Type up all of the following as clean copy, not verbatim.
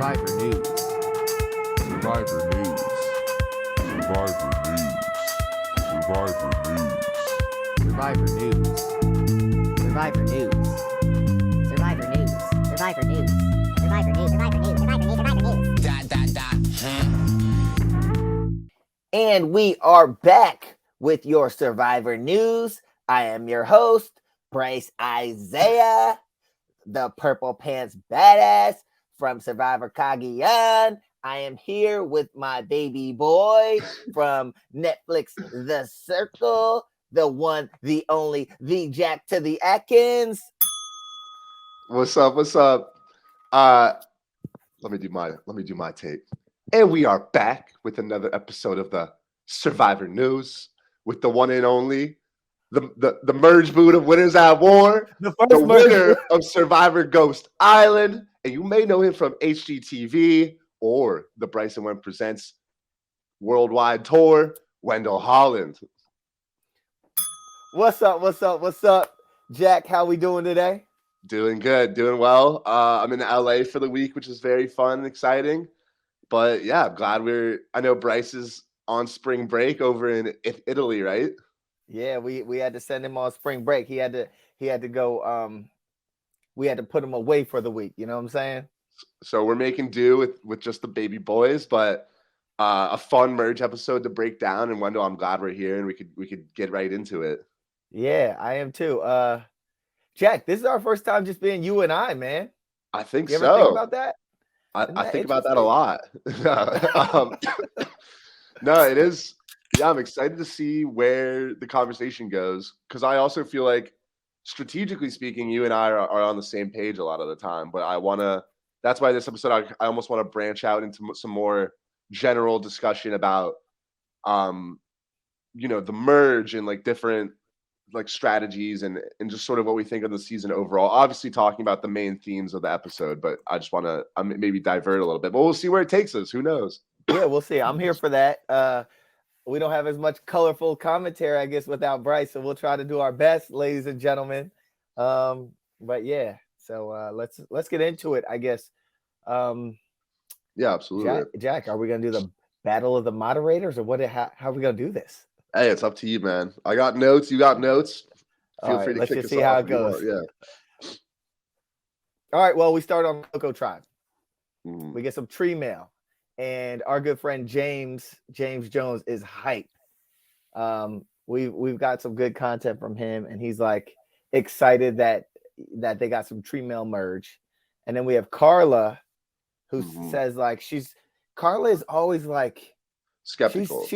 Survivor News. Survivor News. Survivor News. Survivor News. Survivor News. Survivor News. Survivor News. Survivor News. Survivor News. Survivor News. Survivor News. Survivor News. And we are back with your Survivor News. I am your host, Brice Isaiah, the Purple Pants Badass from Survivor Cagayan. I am here with my baby boy from Netflix, The Circle, the one, the only, the Jack to the Atkins. What's up? What's up? Let me do my tape. And we are back with another episode of the Survivor News with the one and only, the merge boot of Winners at War, the winner of Survivor Ghost Island, and you may know him from HGTV or the Brice and Wendell Presents Worldwide Tour, Wendell Holland. What's up? What's up? What's up, Jack? How we doing today? Doing good, doing well. I'm in LA for the week, which is very fun and exciting. But yeah, I'm glad I know Brice is on spring break over in Italy, right? Yeah, we had to send him on spring break. He had to go. We had to put him away for the week. You know what I'm saying? So we're making do with just the baby boys, but a fun merge episode to break down. And Wendell, I'm glad we're here and we could get right into it. Yeah, I am too. Jack, this is our first time just being you and I, man. I think you so. Ever think about that? I think about that a lot. No, it is. Yeah, I'm excited to see where the conversation goes because I also feel like, strategically speaking, you and I are on the same page a lot of the time. But that's why this episode, I almost want to branch out into some more general discussion about, the merge and like different like strategies and just sort of what we think of the season overall. Obviously talking about the main themes of the episode, but I just want to maybe divert a little bit, but we'll see where it takes us. Who knows? Yeah, we'll see. I'm here for that. We don't have as much colorful commentary, I guess, without Brice, so we'll try to do our best, ladies and gentlemen. But yeah, so let's get into it, I guess. Yeah, absolutely. Jack, are we gonna do the battle of the moderators, or how are we gonna do this? Hey, it's up to you, man. I got notes. You got notes. Feel free to let's just see how it goes. Yeah. All right. Well, we start on Coco Tribe. We get some tree mail, and our good friend James Jones is hype. We've got some good content from him, and he's like excited that they got some tree mail merge. And then we have Carla, who says like Carla is always like skeptical.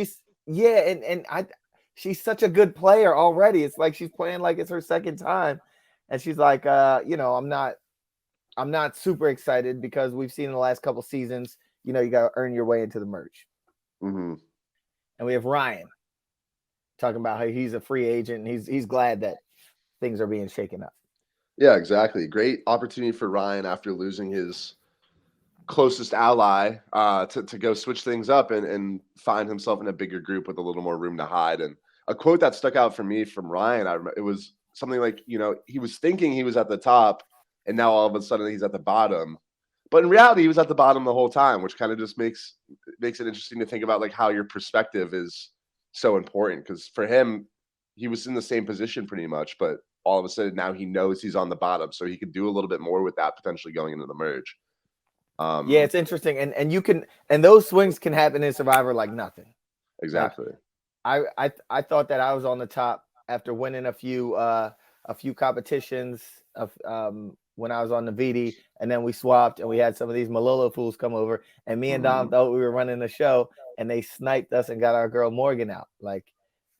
She's such a good player already. It's like she's playing like it's her second time, and she's like, I'm not super excited because we've seen in the last couple seasons, you got to earn your way into the merge. And we have Ryan talking about how he's a free agent and he's glad that things are being shaken up. Yeah, exactly. Great opportunity for Ryan after losing his closest ally to go switch things up and find himself in a bigger group with a little more room to hide. And a quote that stuck out for me from Ryan, it was something like, he was thinking he was at the top and now all of a sudden he's at the bottom. But in reality, he was at the bottom the whole time, which kind of just makes it interesting to think about like how your perspective is so important. Because for him, he was in the same position pretty much, but all of a sudden now he knows he's on the bottom. So he could do a little bit more with that potentially going into the merge. Yeah, it's interesting, and those swings can happen in Survivor like nothing. Exactly. I thought that I was on the top after winning a few competitions of when I was on the VD, and then we swapped and we had some of these Malolo fools come over, and me and Dom thought we were running the show, and they sniped us and got our girl Morgan out,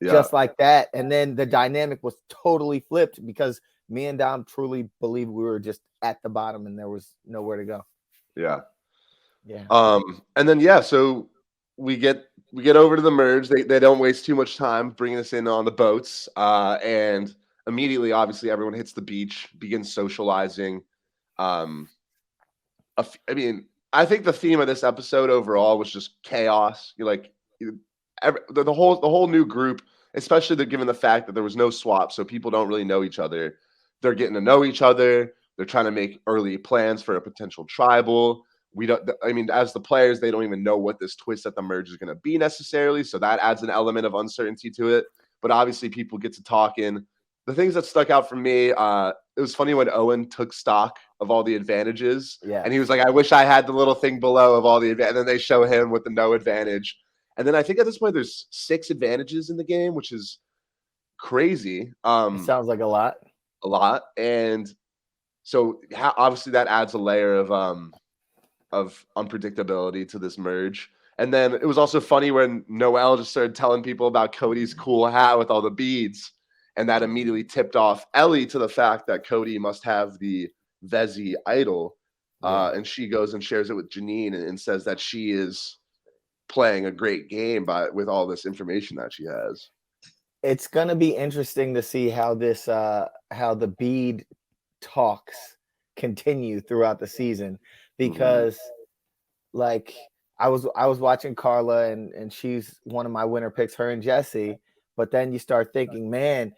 just like that. And then the dynamic was totally flipped because me and Dom truly believed we were just at the bottom and there was nowhere to go. Yeah. Yeah. And then so we get over to the merge. They don't waste too much time bringing us in on the boats. And immediately, obviously, everyone hits the beach, begins socializing. I think the theme of this episode overall was just chaos. The whole new group, especially given the fact that there was no swap, so people don't really know each other. They're getting to know each other. They're trying to make early plans for a potential tribal. we don't. I mean, as the players, they don't even know what this twist at the merge is going to be necessarily. So that adds an element of uncertainty to it. But obviously, people get to talking. The things that stuck out for me, it was funny when Owen took stock of all the advantages, and he was like, "I wish I had the little thing below of all the advantage." And then they show him with the no advantage, and then I think at this point there's 6 advantages in the game, which is crazy. It sounds like a lot. And so obviously that adds a layer of unpredictability to this merge. And then it was also funny when Noelle just started telling people about Cody's cool hat with all the beads. And that immediately tipped off Ellie to the fact that Cody must have the Vezi idol. And she goes and shares it with Janine and says that she is playing a great game with all this information that she has. It's going to be interesting to see how this, how the bead talks continue throughout the season, because like I was watching Carla and she's one of my winner picks, her and Jesse. But then you start thinking, man,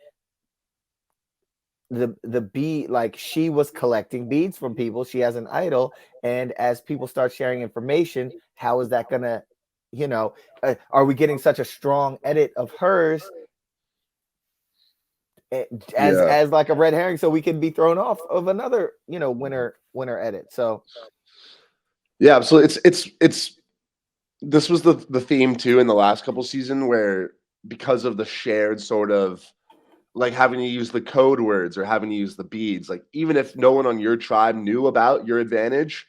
the bead, like she was collecting beads from people. She has an idol. And as people start sharing information, how is that going to, you know, are we getting such a strong edit of hers as like a red herring, so we can be thrown off of another, you know, winner edit? So yeah, so it's this was the theme too in the last couple season, where because of the shared sort of like having to use the code words or having to use the beads, like even if no one on your tribe knew about your advantage,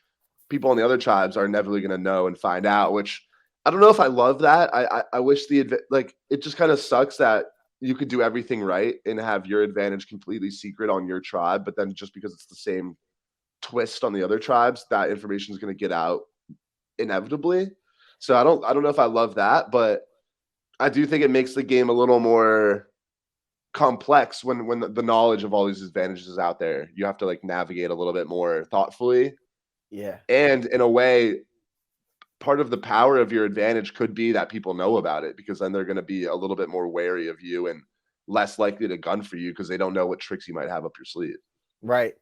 people on the other tribes are inevitably going to know and find out, which I don't know if I love that. I wish like it just kind of sucks that you could do everything right and have your advantage completely secret on your tribe, but then just because it's the same twist on the other tribes, that information is going to get out inevitably. So I don't know if I love that, but I do think it makes the game a little more complex when the knowledge of all these advantages is out there. You have to like navigate a little bit more thoughtfully. Yeah. And in a way, part of the power of your advantage could be that people know about it, because then they're going to be a little bit more wary of you and less likely to gun for you because they don't know what tricks you might have up your sleeve. Right.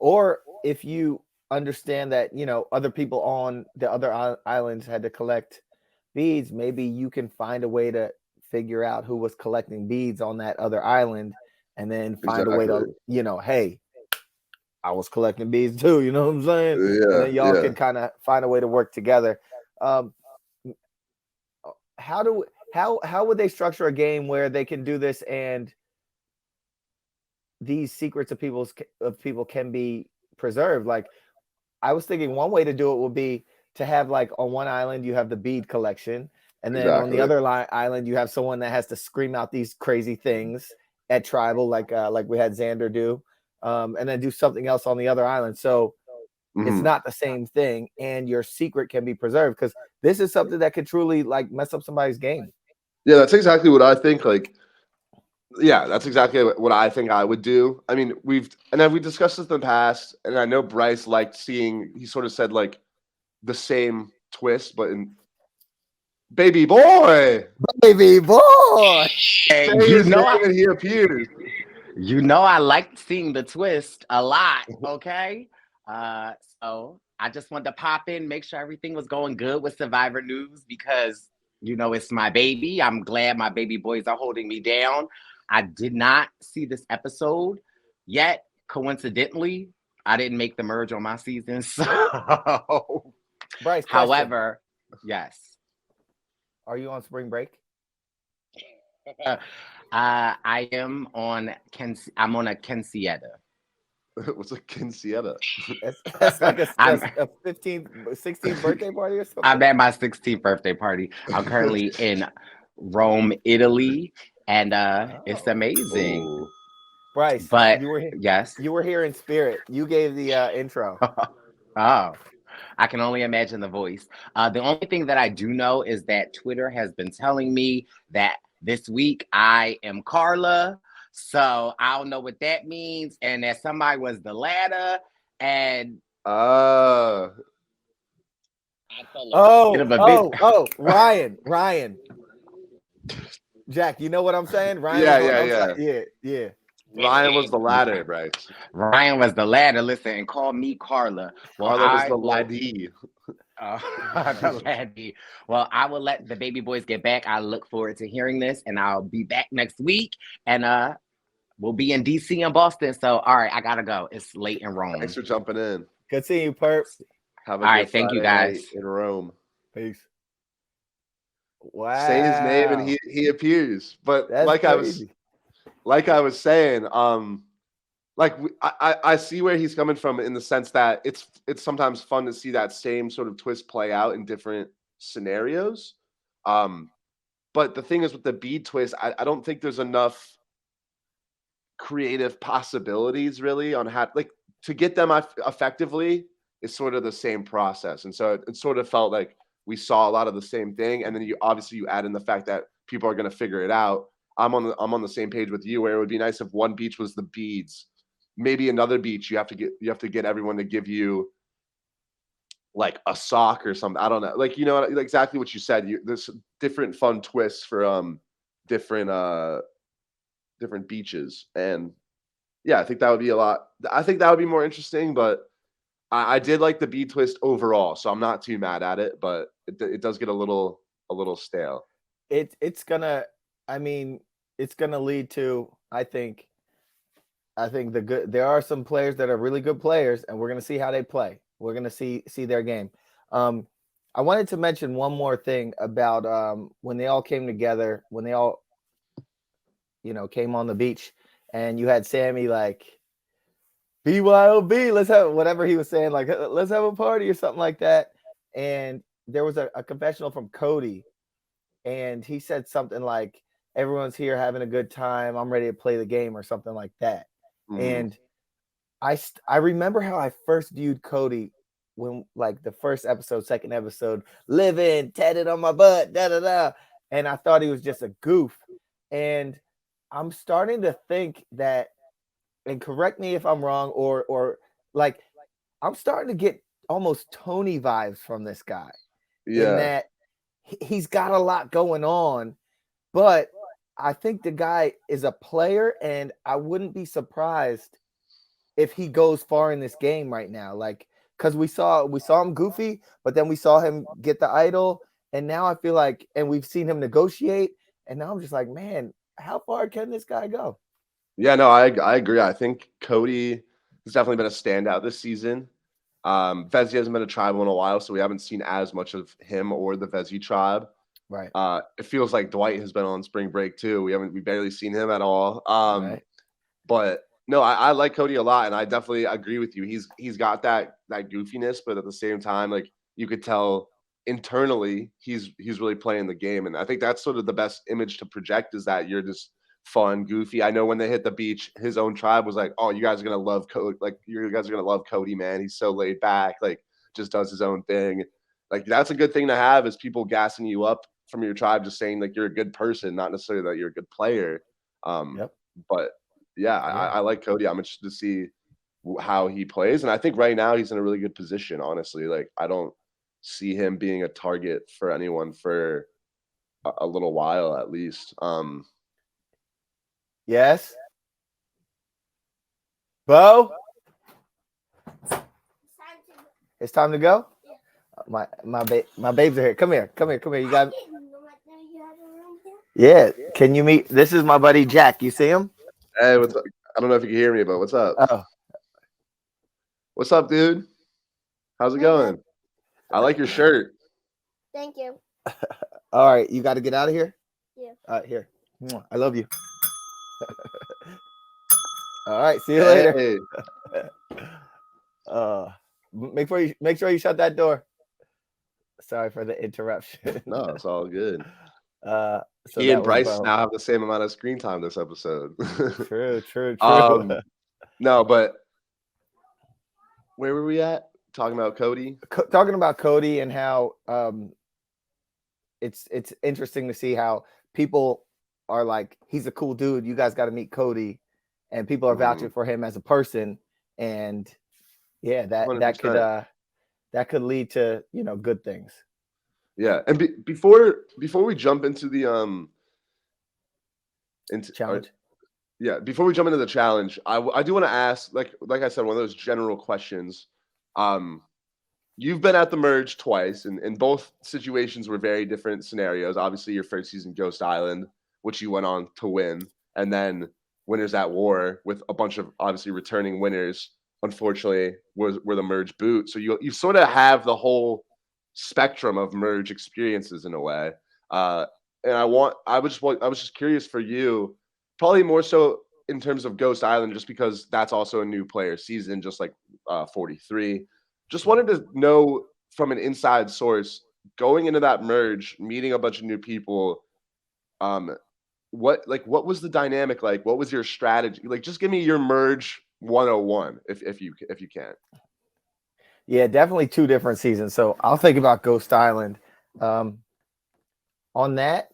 Or if you understand that, you know, other people on the other islands had to collect beads, maybe you can find a way to figure out who was collecting beads on that other island, and then find a way to, you know, hey, I was collecting beads too, you know what I'm saying? Yeah, and then y'all can kind of find a way to work together. How would they structure a game where they can do this and these secrets of people can be preserved? Like, I was thinking one way to do it would be to have, like, on one island you have the bead collection, and then on the other island you have someone that has to scream out these crazy things at tribal, like we had Xander do, and then do something else on the other island. So it's not the same thing, and your secret can be preserved, because this is something that could truly like mess up somebody's game. Yeah, that's exactly what I think. Like, yeah, that's exactly what I think I would do. I mean, we've discussed this in the past, and I know Brice liked seeing, he sort of said like the same twist, but in baby boy. Hey, you know, he appears. You know, I liked seeing the twist a lot. Okay, so I just wanted to pop in, make sure everything was going good with Survivor News, because you know it's my baby. I'm glad my baby boys are holding me down. I did not see this episode yet. Coincidentally, I didn't make the merge on my season. So, Brice, however, yes. Are you on spring break? I am on I'm on a quinceañera. What's a quinceañera? That's like a 15th, 16th birthday party or something? I'm at my 16th birthday party. I'm currently in Rome, Italy, and it's amazing. Oh. Brice, but you were here, yes, you were here in spirit. You gave the intro. Oh, I can only imagine the voice. The only thing that I do know is that Twitter has been telling me that this week I am Carla. So I don't know what that means. And that somebody was the ladder. And Ryan. Jack, you know what I'm saying? Ryan. Yeah. Yeah. Ryan was the latter, Brice. Ryan was the latter. Listen, and call me Carla. Well, Carla was I the will. laddie. The laddie. Well, I will let the baby boys get back. I look forward to hearing this, and I'll be back next week. And we'll be in DC and Boston. So, all right, I gotta go. It's late in Rome. Thanks for jumping in. Good seeing you, Perp. Have a All good right, thank you, Friday night guys. in Rome. Peace. Wow. Say his name and he appears. But That's like crazy. I was saying, I see where he's coming from in the sense that it's sometimes fun to see that same sort of twist play out in different scenarios. But the thing is with the bead twist, I don't think there's enough creative possibilities really on how to get them effectively is sort of the same process. And so it sort of felt like we saw a lot of the same thing. And then you add in the fact that people are going to figure it out. I'm on the same page with you where it would be nice if one beach was the beads. Maybe another beach you have to get everyone to give you like a sock or something. I don't know. Like, you know, exactly what you said. There's different fun twists for different beaches. And yeah, I think that would be more interesting, but I did like the bead twist overall, so I'm not too mad at it, but it does get a little stale. It's gonna lead to, I think there are some players that are really good players, and we're gonna see how they play. We're gonna see their game. I wanted to mention one more thing about when they all came together, when they all, came on the beach, and you had Sammy like, BYOB, let's have whatever he was saying, like, let's have a party or something like that. And there was a confessional from Cody, and he said something like, everyone's here having a good time, I'm ready to play the game, or something like that. Mm-hmm. And I remember how I first viewed Cody when, like, the first episode, second episode, living, tatted on my butt, da-da-da. And I thought he was just a goof. And I'm starting to think that, and correct me if I'm wrong, or like, I'm starting to get almost Tony vibes from this guy. Yeah. In that he's got a lot going on, but I think the guy is a player, and I wouldn't be surprised if he goes far in this game right now. Like, because we saw him goofy, but then we saw him get the idol, and now I feel like, and we've seen him negotiate, and now I'm just like, man, how far can this guy go? Yeah, no, I agree. I think Cody has definitely been a standout this season. Vezi hasn't been a tribal in a while, so we haven't seen as much of him or the Vezi tribe. Right. It feels like Dwight has been on spring break too. We barely seen him at all. Right. But no, I like Cody a lot, and I definitely agree with you. He's got that goofiness, but at the same time, like, you could tell internally he's really playing the game. And I think that's sort of the best image to project, is that you're just fun, goofy. I know when they hit the beach, his own tribe was like, "Oh, you guys are gonna love Cody. Like, you guys are gonna love Cody, man. He's so laid back, like, just does his own thing." Like, that's a good thing to have, is people gassing you up from your tribe, just saying like you're a good person, not necessarily that you're a good player. Yep. But yeah, I like Cody. I'm interested to see how he plays, and I think right now he's in a really good position. Honestly, like, I don't see him being a target for anyone for a little while at least. Yes. Bo? It's time to go? My babes are here. Come here. You got. Yeah. Can you meet? This is my buddy Jack. You see him? Hey, what's up? I don't know if you can hear me, but what's up? Oh. What's up, dude? How's it going? I like your shirt. Thank you. All right, you got to get out of here? Yeah. Here. I love you. All right, see you later. Make sure you shut that door. Sorry for the interruption. No, it's all good. So he and Brice now have the same amount of screen time this episode. True. No, but where were we at? Talking about Cody? Talking about Cody and how it's interesting to see how people are like, he's a cool dude, you guys got to meet Cody, and people are vouching for him as a person, and yeah, that could lead to, good things. Yeah, and before we jump into the challenge, Yeah, before we jump into the challenge, I do want to ask, like I said, one of those general questions. Um, you've been at the merge twice, and both situations were very different scenarios. Obviously, your first season, Ghost Island, which you went on to win, and then Winners at War with a bunch of obviously returning winners. Unfortunately, were the merge boot. So you sort of have the whole spectrum of merge experiences in a way. And I was just curious for you, probably more so in terms of Ghost Island, just because that's also a new player season, just like 43. Just wanted to know from an inside source, going into that merge, meeting a bunch of new people, um, what was the dynamic like? What was your strategy? Like, just give me your merge 101 if you can. Yeah, definitely two different seasons. So I'll think about Ghost Island. On that,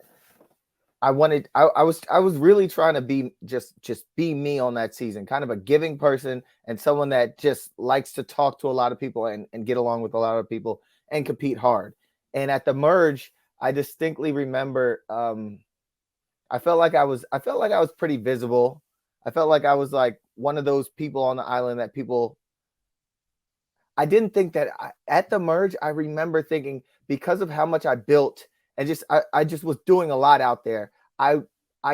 I was really trying to be just be me on that season, kind of a giving person and someone that just likes to talk to a lot of people and get along with a lot of people and compete hard. And at the merge, I distinctly remember I felt like I was pretty visible. I felt like I was like one of those people on the island that people I didn't think that at the merge, I remember thinking because of how much I built and I just was doing a lot out there. I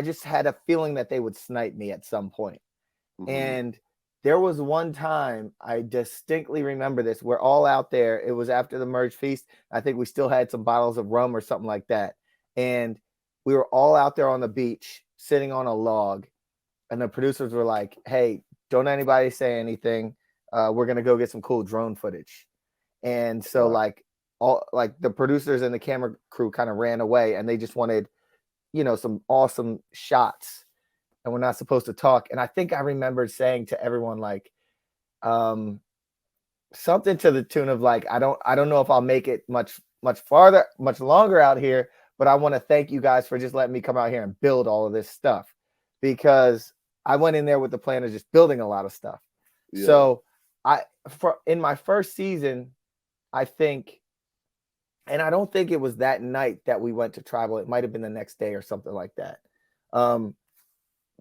just had a feeling that they would snipe me at some point. Mhm. And there was one time I distinctly remember this. We're all out there. It was after the merge feast. I think we still had some bottles of rum or something like that. And we were all out there on the beach sitting on a log. And the producers were like, hey, don't anybody say anything. We're gonna go get some cool drone footage. And so like the producers and the camera crew kind of ran away and they just wanted, some awesome shots. And we're not supposed to talk. And I think I remember saying to everyone like something to the tune of like, I don't know if I'll make it much farther, much longer out here, but I want to thank you guys for just letting me come out here and build all of this stuff, because I went in there with the plan of just building a lot of stuff. Yeah. So in my first season, I think, and I don't think it was that night that we went to tribal. It might have been the next day or something like that.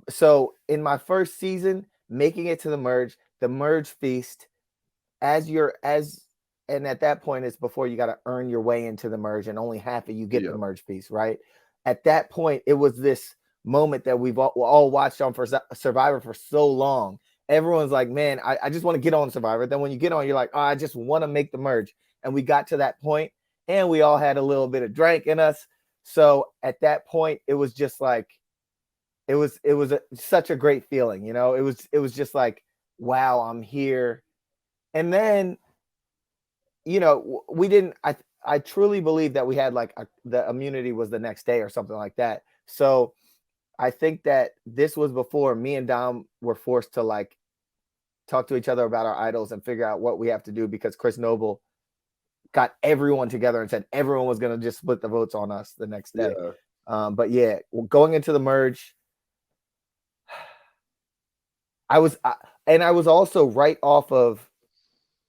So in my first season, making it to the merge feast, and at that point it's before you got to earn your way into the merge, and only half of you get the merge feast, right? At that point, it was this moment that we've all watched on for Survivor for so long. Everyone's like, man, I just want to get on Survivor. Then when you get on, you're like, oh, I just want to make the merge. And we got to that point, and we all had a little bit of drink in us. So at that point, it was just like, it was such a great feeling, It was just like, wow, I'm here. And then, we didn't. I truly believe that we had like the immunity was the next day or something like that. So I think that this was before me and Dom were forced to like talk to each other about our idols and figure out what we have to do, because Chris Noble got everyone together and said everyone was going to just split the votes on us the next day. Yeah. But yeah, going into the merge, I was also right off of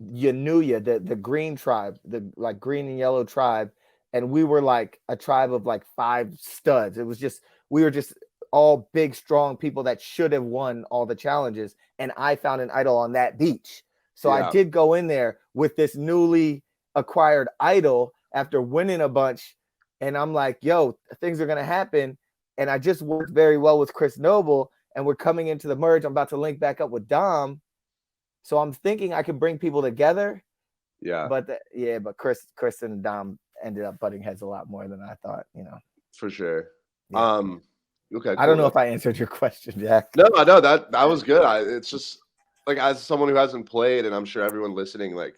Yanuya, the green tribe, the like green and yellow tribe. And we were like a tribe of like 5 studs. It was just, we were just all big, strong people that should have won all the challenges. And I found an idol on that beach. So I did go in there with this newly acquired idol after winning a bunch. And I'm like, yo, things are going to happen. And I just worked very well with Chris Noble, and we're coming into the merge. I'm about to link back up with Dom. So I'm thinking I could bring people together. Yeah. But but Chris and Dom ended up butting heads a lot more than I thought, For sure. Yeah. Okay. I don't know if I answered your question, Jack. No, that was good. It's just like, as someone who hasn't played, and I'm sure everyone listening, like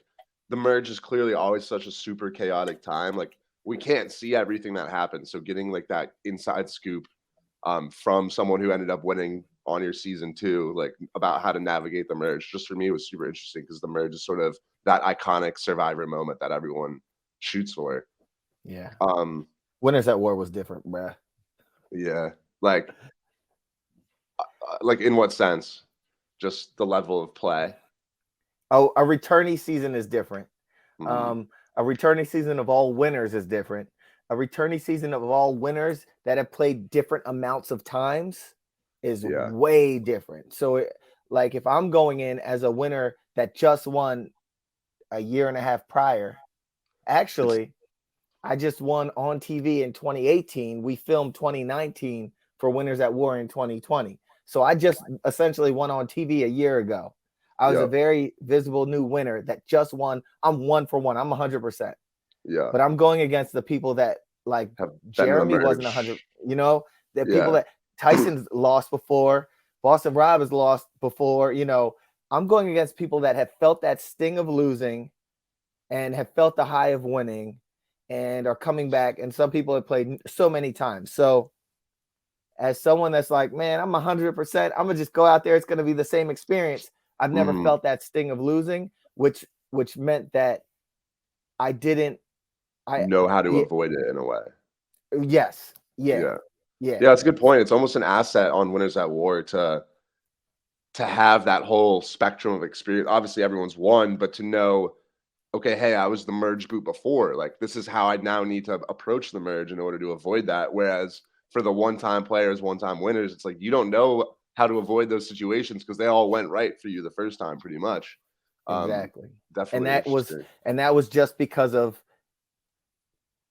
the merge is clearly always such a super chaotic time. Like we can't see everything that happens. So getting like that inside scoop from someone who ended up winning on your season 2, like about how to navigate the merge, just for me was super interesting, because the merge is sort of that iconic Survivor moment that everyone shoots for. Yeah. Winners at War was different, bruh. Yeah. Like in what sense? Just the level of play. Oh, a returnee season is different. Mhm. A returnee season of all winners is different. A returnee season of all winners that have played different amounts of times is Yeah. way different. So like if I'm going in as a winner that just won a year and a half prior, actually I just won on TV in 2018. We filmed 2019 for Winners at War in 2020. So I just essentially won on TV a year ago. I was a Yep. very visible new winner that just won. I'm 1-for-1. I'm 100%. Yeah. But I'm going against the people that like Have been to the Jeremy wasn't merge. 100. You know, the people Yeah. that Tyson's lost before, Boston Rob has lost before. You know, I'm going against people that have felt that sting of losing and have felt the high of winning and are coming back. And some people have played so many times. So as someone that's like, man, I'm 100%, I'm gonna just go out there. It's gonna be the same experience. I've never Mhm. felt that sting of losing, which meant that I didn't. Know how to Yeah, avoid it in a way. yes, yeah, Yeah. yeah, Yeah, that's a good point. It's almost an asset on Winners at War to have that whole spectrum of experience. Obviously, everyone's won, but to know, okay, hey, I was the merge boot before. Like, this is how I now need to approach the merge in order to avoid that. Whereas for the one-time players, one-time winners, it's like you don't know how to avoid those situations because they all went right for you the first time, pretty much. exactly. Definitely And interesting. that was just because of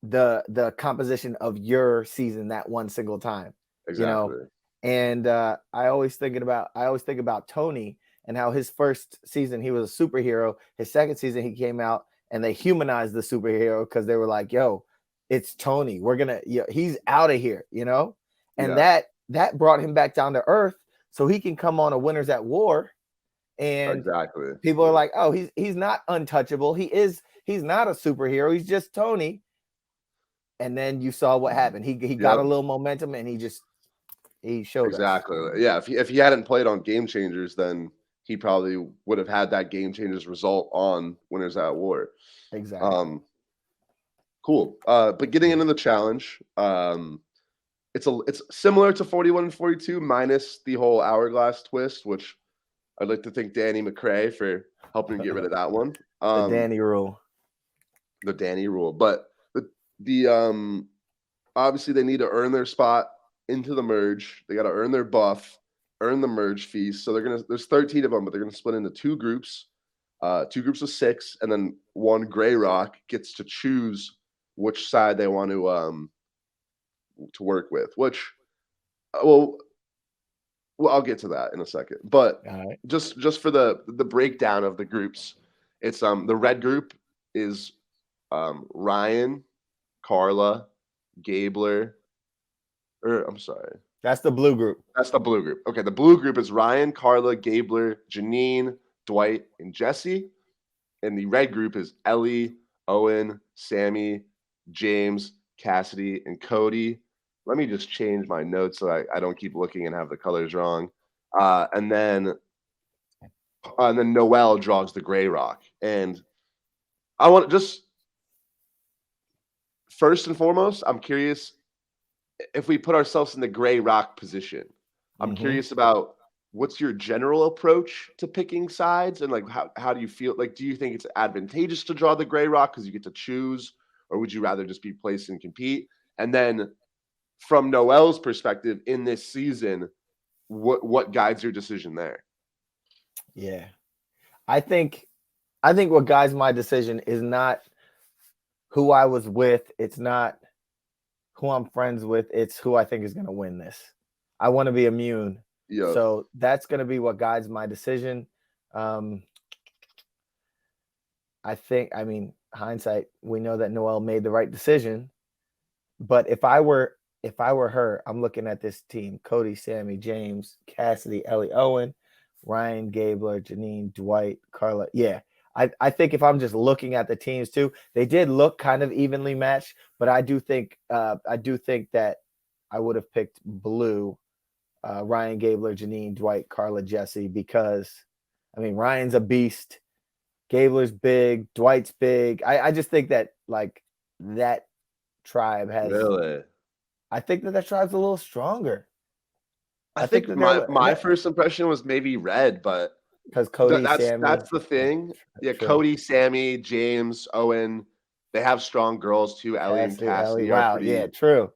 the composition of your season that one single time. You know, Exactly. and I always think about Tony and how his first season he was a superhero. His second season he came out and they humanized the superhero because they were like, "Yo, it's Tony. We're gonna, he's out of here," you know. And Yeah. that brought him back down to earth, so he can come on a Winners at War, and Exactly. people are like, "Oh, he's not untouchable. He's not a superhero. He's just Tony." And then you saw what happened. He got a Yep. little momentum and he showed us. Exactly. Yeah. If he hadn't played on Game Changers, then he probably would have had that Game Changers result on Winners at War. Exactly. Cool. But getting into the challenge, it's similar to 41 and 42 minus the whole hourglass twist, which I'd like to thank Danny McCrae for helping get rid of that one. The Danny rule. The Danny rule. But the obviously they need to earn their spot into the merge. They got to earn their buff, earn the merge fees. So there's 13 of them, but they're gonna split into two groups of 6, and then one gray rock gets to choose which side they want to work with. Which, well, I'll get to that in a second. But All right. just for the breakdown of the groups, it's the red group is Ryan, Carla, Gabler, or I'm sorry. That's the blue group. That's the blue group. Okay, the blue group is Ryan, Carla, Gabler, Janine, Dwight, and Jesse. And the red group is Ellie, Owen, Sammy, James, Cassidy, and Cody. Let me just change my notes so I don't keep looking and have the colors wrong. And then Noel draws the gray rock. And I want to just first and foremost, I'm curious if we put ourselves in the gray rock position. I'm curious about what's your general approach to picking sides, and like how do you feel? Like, do you think it's advantageous to draw the gray rock because you get to choose, or would you rather just be placed and compete? And then from Noel's perspective in this season, what guides your decision there? Yeah. I think what guides my decision is not who I was with. It's not who I'm friends with. It's who I think is going to win this. I want to be immune. Yeah. So that's going to be what guides my decision. I mean, hindsight, we know that Noel made the right decision. But if I were her, I'm looking at this team: Cody, Sammy, James, Cassidy, Ellie, Owen, Ryan, Gabler, Janine, Dwight, Carla. Yeah. I think if I'm just looking at the teams too, they did look kind of evenly matched, but I do think that I would have picked blue, Ryan, Gabler, Janine, Dwight, Carla, Jesse, because I mean Ryan's a beast, Gabler's big, Dwight's big. I just think that like that tribe has. Really? I think that tribe's a little stronger. I think that my first impression was maybe red, but because Cody, Sammy. That's the thing. Yeah, True. Cody, Sammy, James, Owen, they have strong girls too. Ellie and Cassidy Ellie. are Wow, pretty. yeah, true.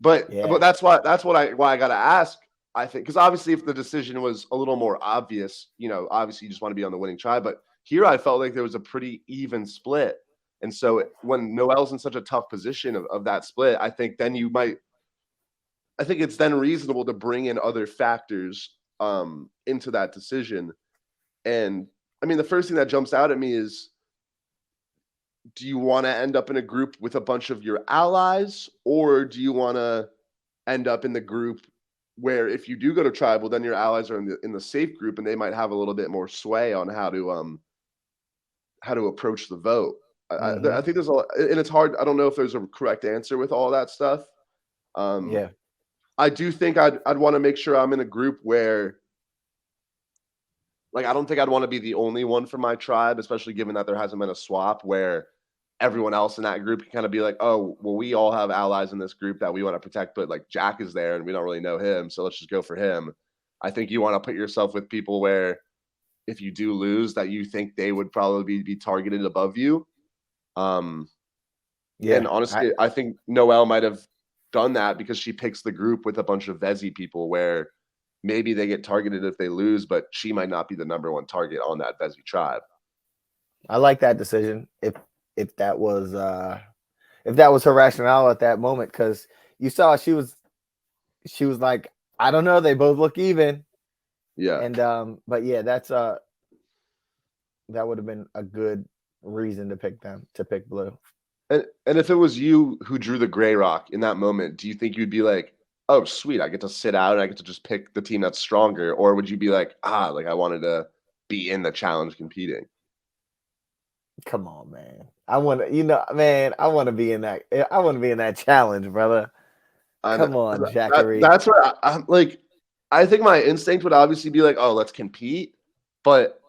But Yeah. but that's why I gotta ask. I think, because obviously if the decision was a little more obvious, obviously you just want to be on the winning tribe. But here I felt like there was a pretty even split. And so when Noel's in such a tough position of that split, I think it's then reasonable to bring in other factors into that decision. And I mean, the first thing that jumps out at me is, do you want to end up in a group with a bunch of your allies, or do you want to end up in the group where if you do go to tribal, then your allies are in the safe group and they might have a little bit more sway on how to approach the vote. I think there's a lot, and it's hard. I don't know if there's a correct answer with all that stuff. Yeah. I do think I'd want to make sure I'm in a group where, like, I don't think I'd want to be the only one from my tribe, especially given that there hasn't been a swap where everyone else in that group can kind of be like, oh, well, we all have allies in this group that we want to protect, but like Jack is there and we don't really know him, so let's just go for him. I think you want to put yourself with people where if you do lose, that you think they would probably be targeted above you. And honestly, I think Noelle might have done that because she picks the group with a bunch of Vezi people where maybe they get targeted if they lose, but she might not be the number one target on that Vezi tribe. I like that decision. If that was her rationale at that moment, because you saw she was like, I don't know, they both look even. Yeah. And but yeah, that would have been a good reason to pick blue. And if it was you who drew the gray rock in that moment, do you think you'd be like, oh, sweet, I get to sit out and I get to just pick the team that's stronger? Or would you be like, like I wanted to be in the challenge competing? Come on, man. I want to be in that. I want to be in that challenge, brother. Come on, Jackery. That's where I'm like, I think my instinct would obviously be like, oh, let's compete. But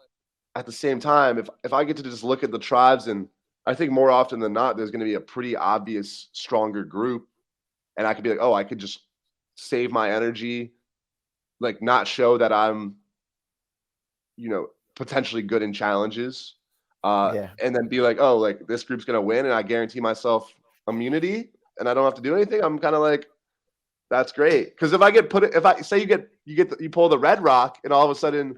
at the same time, if I get to just look at the tribes, and I think more often than not, there's going to be a pretty obvious stronger group. And I could be like, oh, I could just save my energy, like not show that I'm, potentially good in challenges. And then be like, oh, like this group's going to win and I guarantee myself immunity and I don't have to do anything. I'm kind of like, that's great. Because if I say you pull the red rock and all of a sudden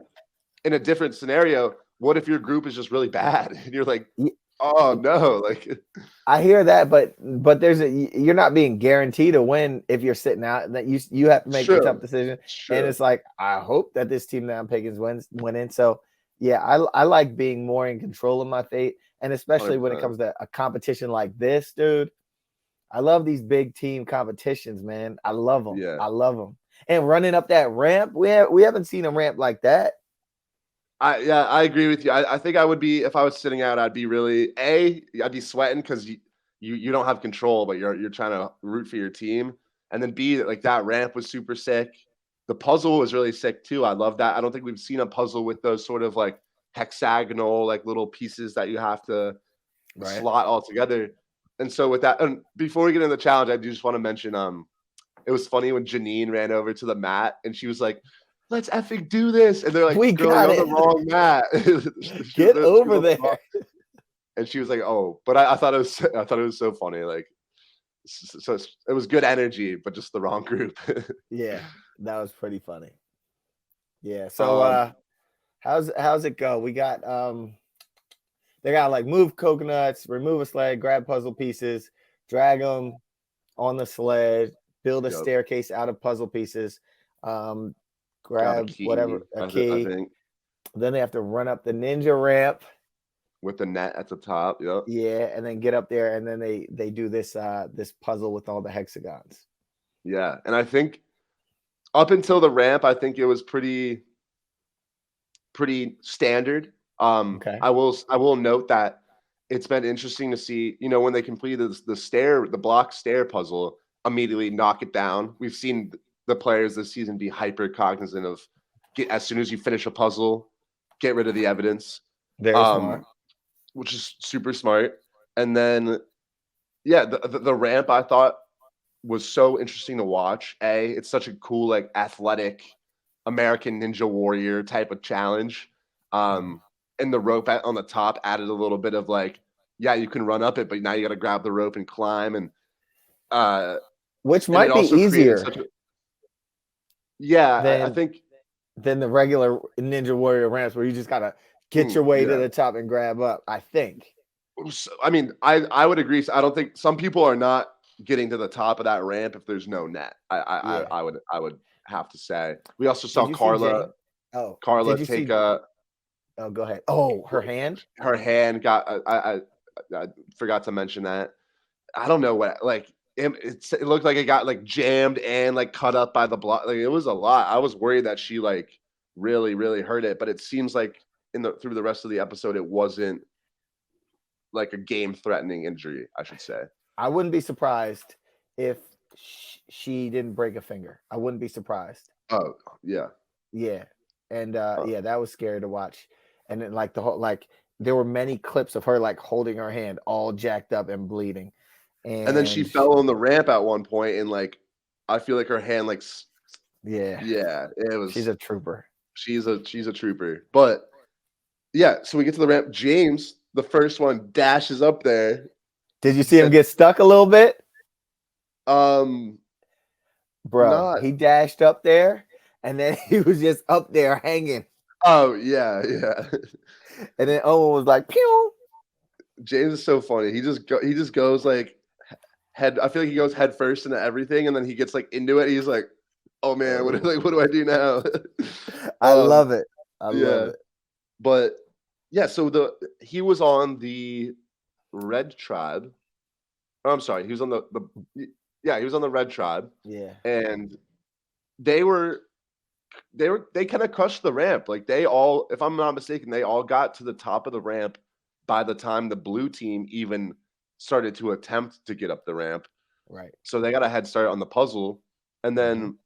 in a different scenario, what if your group is just really bad and you're like, oh no, like I hear that, but you're not being guaranteed to win if you're sitting out, and that you have to make a tough decision. And it's like, I hope that this team that I'm picking is winning. So yeah, I like being more in control of my fate, and especially 100%. When it comes to a competition like this, dude. I love these big team competitions, man. I love them. Yeah. I love them. And running up that ramp, we haven't seen a ramp like that. I agree with you. I think I would be, if I was sitting out, I'd be really I'd be sweating because you don't have control, but you're trying to root for your team. And then B, like that ramp was super sick. The puzzle was really sick too. I love that. I don't think we've seen a puzzle with those sort of like hexagonal like little pieces that you have to slot all together. And so with that, and before we get into the challenge, I do just want to mention it was funny when Janine ran over to the mat and she was like, let's effing do this. And they're like, we got on the wrong mat. Get over there. And she was like, oh, but I thought it was so funny. Like, so it was good energy, but just the wrong group. Yeah, that was pretty funny. Yeah. So how's it go? We got they got like move coconuts, remove a sled, grab puzzle pieces, drag them on the sled, build a staircase out of puzzle pieces, grab a key. Then they have to run up the ninja ramp with the net at the top. Yep. Yeah, and then get up there, and then they do this puzzle with all the hexagons. Yeah, and I think up until the ramp, I think it was pretty standard. Okay. I will note that it's been interesting to see, when they completed the block stair puzzle, immediately knock it down. We've seen the players this season be hyper cognizant of as soon as you finish a puzzle, get rid of the evidence. Very smart. Which is super smart. And then, yeah, the ramp I thought was so interesting to watch. It's such a cool, like, athletic American Ninja Warrior type of challenge. And the rope on the top added a little bit of like, yeah, you can run up it, but now you got to grab the rope and climb, and which might be easier. Yeah, I than think. than the regular Ninja Warrior ramps where you just gotta get your way to the top and grab up. I think. I mean, I would agree. I don't think some people are not getting to the top of that ramp if there's no net. Yeah. I would have to say. We also saw Did you see Carla. Oh, Carla did you take see? a Oh, go ahead. Oh, her hand. her hand got. I forgot to mention that. I don't know what like it looked like it got like jammed and like cut up by the block. Like it was a lot. I was worried that she like really hurt it, but it seems like through the rest of the episode it wasn't like a game threatening injury, I should say. I wouldn't be surprised if she didn't break a finger. I wouldn't be surprised. Oh, yeah. Yeah. And yeah, that was scary to watch. And then like the whole like there were many clips of her like holding her hand all jacked up and bleeding. And then she fell on the ramp at one point and like I feel like her hand like yeah, it was. She's a trooper. She's a trooper. But yeah, so we get to the ramp. James, the first one, dashes up there. Did you see him get stuck a little bit? Bro, he dashed up there and then he was just up there hanging. Oh, yeah. And then Owen was like, pew. James is so funny. He just goes like head. I feel like he goes head first into everything, and then he gets like into it. He's like, "Oh man, what do I do now?" I love it. I love it. But yeah, so he was on the Red Tribe. Oh, I'm sorry, he was on he was on the Red Tribe. Yeah, and they kind of crushed the ramp. Like they all, if I'm not mistaken, they all got to the top of the ramp by the time the blue team even started to attempt to get up the ramp. Right. So they got a head start on the puzzle. And then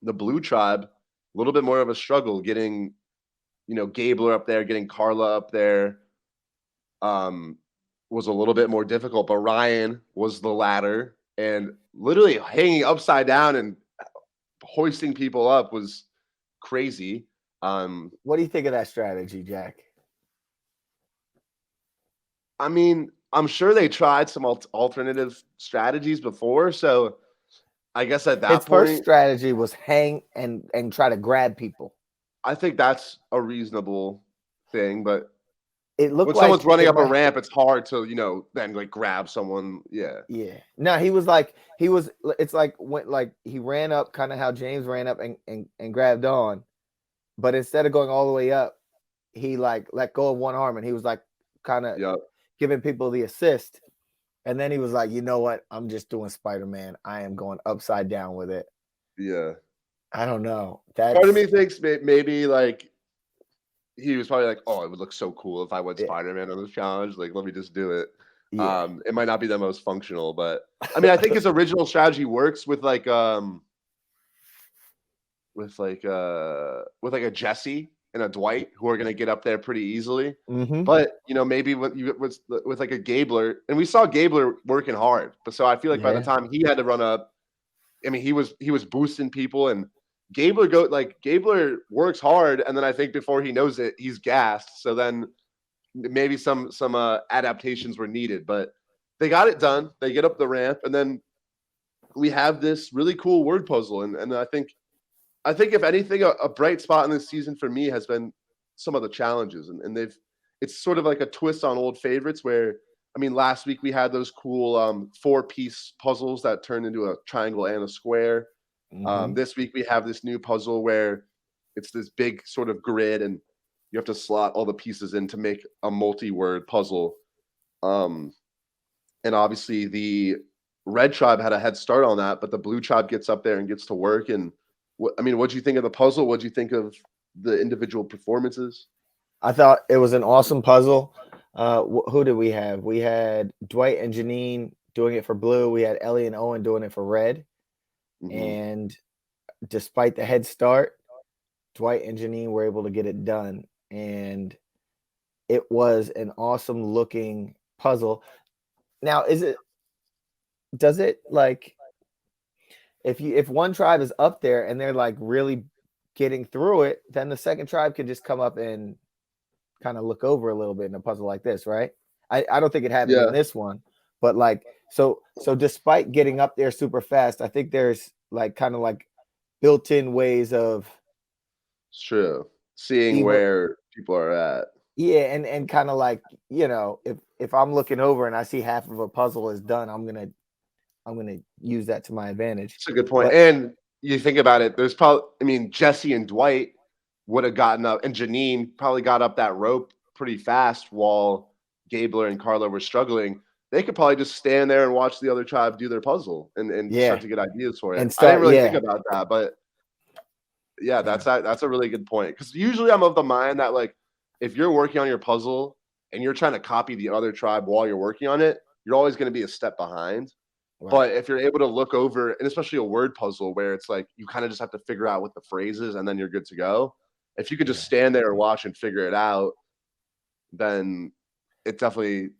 the blue tribe, a little bit more of a struggle getting, Gabler up there, getting Carla up there, was a little bit more difficult. But Ryan was the ladder and literally hanging upside down and hoisting people up was crazy. What do you think of that strategy, Jack? I mean, I'm sure they tried some alternative strategies before, so I guess at that His point, first strategy was hang and try to grab people. I think that's a reasonable thing, but it looked when like someone's running up a ramp, it's hard to then like grab someone. Yeah. No, it's like when like he ran up kind of how James ran up and grabbed on, but instead of going all the way up, he like let go of one arm and he was like kind of giving people the assist. And then he was like, you know what? I'm just doing Spider-Man. I am going upside down with it. Yeah. I don't know. Part of me thinks maybe like he was probably like, oh, it would look so cool if I went Spider-Man on this challenge. Like, let me just do it. Yeah. It might not be the most functional, but I mean, I think his original strategy works with like a Jesse and a Dwight who are going to get up there pretty easily. But maybe with like a Gabler, and we saw Gabler working hard. But so I feel like by the time he had to run up, I mean, he was boosting people, and Gabler works hard, and then I think before he knows it, he's gassed. So then maybe some adaptations were needed, but they got it done. They get up the ramp, and then we have this really cool word puzzle, and I think if anything, a bright spot in this season for me has been some of the challenges, and it's sort of like a twist on old favorites where, I mean, last week we had those cool 4-piece puzzles that turned into a triangle and a square. This week we have this new puzzle where it's this big sort of grid and you have to slot all the pieces in to make a multi-word puzzle. And obviously the Red Tribe had a head start on that, but the Blue Tribe gets up there and gets to work. And what do you think of the puzzle? What do you think of the individual performances? I thought it was an awesome puzzle. Who did we have? We had Dwight and Janine doing it for blue. We had Ellie and Owen doing it for red. And despite the head start, Dwight and Janine were able to get it done. And it was an awesome looking puzzle. Now, does it like, if one tribe is up there and they're like really getting through it, then the second tribe can just come up and kind of look over a little bit in a puzzle like this, right? I don't think it happened in this one, but like so despite getting up there super fast, I think there's like kind of like built-in ways of It's true. Seeing Even- where people are at. yeah, and kind of like, you know, if I'm looking over and I see half of a puzzle is done, I'm gonna use that to my advantage. It's a good point. But- And you think about it, there's probably, I mean, Jesse and Dwight would have gotten up, and Janine probably got up that rope pretty fast while Gabler and Carla were struggling. They could probably just stand there and watch the other tribe do their puzzle and Yeah. start to get ideas for it. And I start- didn't really yeah. think about that, but yeah, that's a really good point. Because usually I'm of the mind that, like, if you're working on your puzzle and you're trying to copy the other tribe while you're working on it, you're always going to be a step behind. Right. But if you're able to look over, and especially a word puzzle where it's like you kind of just have to figure out what the phrase is and then you're good to go. If you could just stand there and watch and figure it out, then it's definitely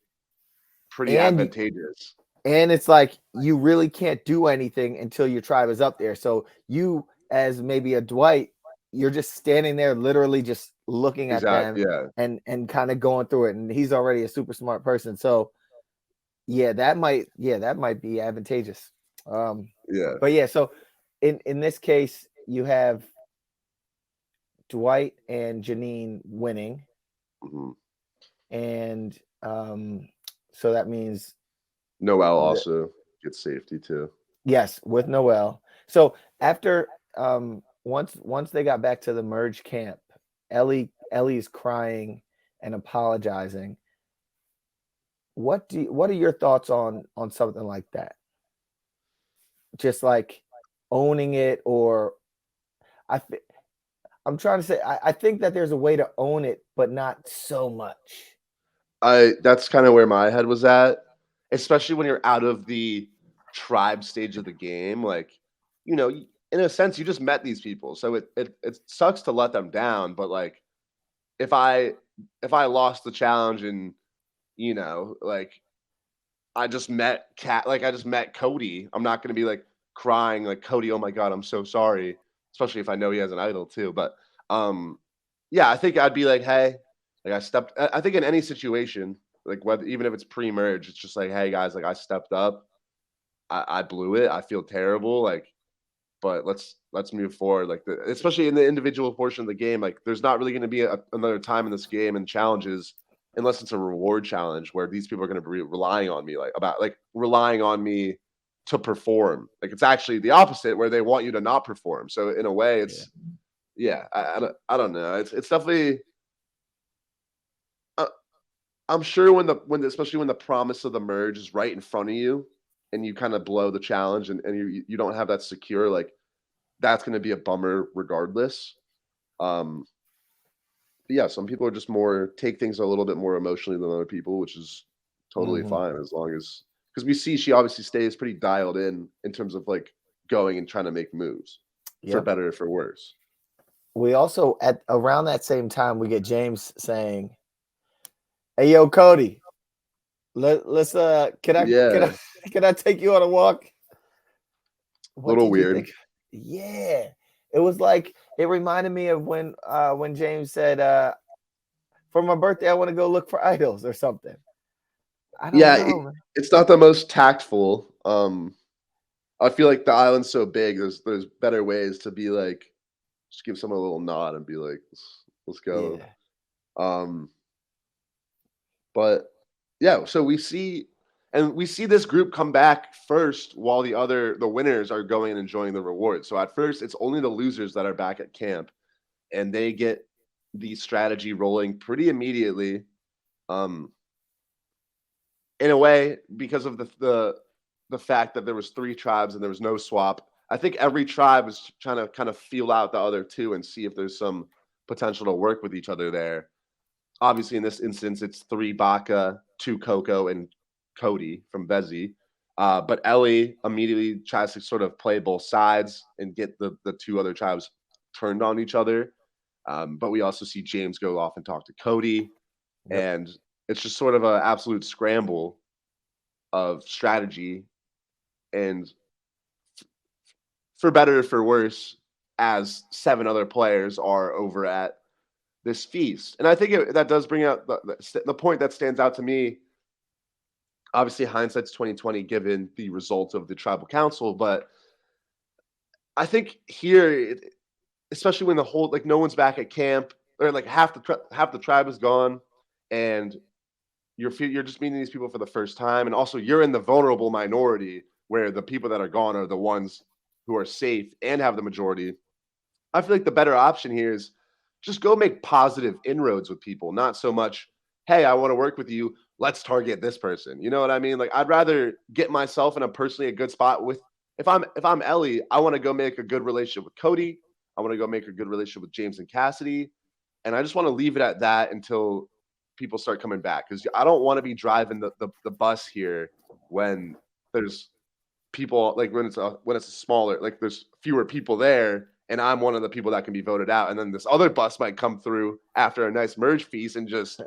pretty advantageous. And it's like you really can't do anything until your tribe is up there. So you, as maybe a Dwight, you're just standing there literally just looking at them and kind of going through it. And he's already a super smart person. So that might be advantageous. But yeah, so in this case, you have Dwight and Janine winning. Mhm. And so that means Noel also gets safety too. Yes, with Noel. So after once they got back to the merge camp, Ellie's crying and apologizing. What are your thoughts on something like that? Just like owning it, or I'm trying to say I think that there's a way to own it, but not so much. That's kind of where my head was at, especially when you're out of the tribe stage of the game. Like, you know, in a sense, you just met these people, so it sucks to let them down. But like, if I lost the challenge and, you know, like I just met Cody, I'm not gonna be like crying like, Cody, oh my god, I'm so sorry. Especially if I know he has an idol too. But yeah, I think I'd be like, hey, like I think in any situation, like whether even if it's pre-merge, it's just like, hey guys, like I stepped up. I blew it. I feel terrible. Like, but let's move forward. Like especially in the individual portion of the game, like there's not really going to be another time in this game and challenges unless it's a reward challenge where these people are going to be relying on me, relying on me to perform. Like it's actually the opposite where they want you to not perform. So in a way, it's I don't know. It's definitely. I'm sure especially when the promise of the merge is right in front of you and you kind of blow the challenge and you don't have that secure, like that's going to be a bummer regardless. But yeah, some people are just take things a little bit more emotionally than other people, which is totally fine as long as, because we see she obviously stays pretty dialed in terms of like going and trying to make moves for better or for worse. We also at around that same time we get James saying, "Hey, yo, Cody, let's can I take you on a walk?" What little weird. Yeah, it was like it reminded me of when James said, "For my birthday, I want to go look for idols or something." I don't know. It's not the most tactful. I feel like the island's so big. There's better ways to be like, just give someone a little nod and be like, let's go. Yeah. But yeah, so we see this group come back first while the winners are going and enjoying the rewards. So at first, it's only the losers that are back at camp, and they get the strategy rolling pretty immediately. In a way, because of the fact that there was 3 tribes and there was no swap, I think every tribe is trying to kind of feel out the other 2 and see if there's some potential to work with each other there. Obviously, in this instance, it's 3 Baka, 2 Coco, and Cody from Bezzy. But Ellie immediately tries to sort of play both sides and get the 2 other tribes turned on each other. But we also see James go off and talk to Cody. And it's just sort of an absolute scramble of strategy. And for better or for worse, as 7 other players are over at this feast. And I think that does bring out the point that stands out to me. Obviously, hindsight's 2020 given the result of the tribal council, but I think here, especially when the whole like no one's back at camp, or like half the tribe is gone, and you're just meeting these people for the first time, and also you're in the vulnerable minority where the people that are gone are the ones who are safe and have the majority. I feel like the better option here is just go make positive inroads with people, not so much, hey, I want to work with you. Let's target this person. You know what I mean? Like I'd rather get myself in a personally a good spot with if I'm Ellie, I want to go make a good relationship with Cody. I want to go make a good relationship with James and Cassidy. And I just want to leave it at that until people start coming back. Because I don't want to be driving the bus here when there's people like when it's a smaller, like there's fewer people there, and I'm one of the people that can be voted out, and then this other bus might come through after a nice merge feast and just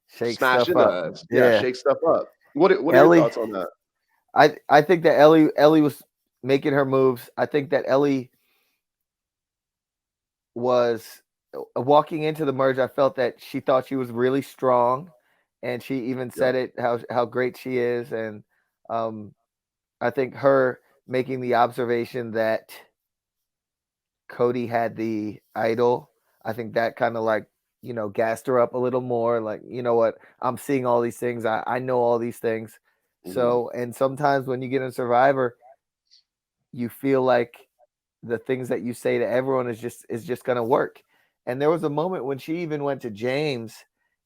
Shake smash stuff into up. us. Yeah. Shake stuff up. What are Ellie, your thoughts on that? I think that Ellie was making her moves. I think that Ellie was walking into the merge. I felt that she thought she was really strong, and she even said it how great she is. And I think her making the observation that Cody had the idol, I think that kind of like, gassed her up a little more. Like, you know what? I'm seeing all these things. I know all these things. So, and sometimes when you get in Survivor, you feel like the things that you say to everyone is just going to work. And there was a moment when she even went to James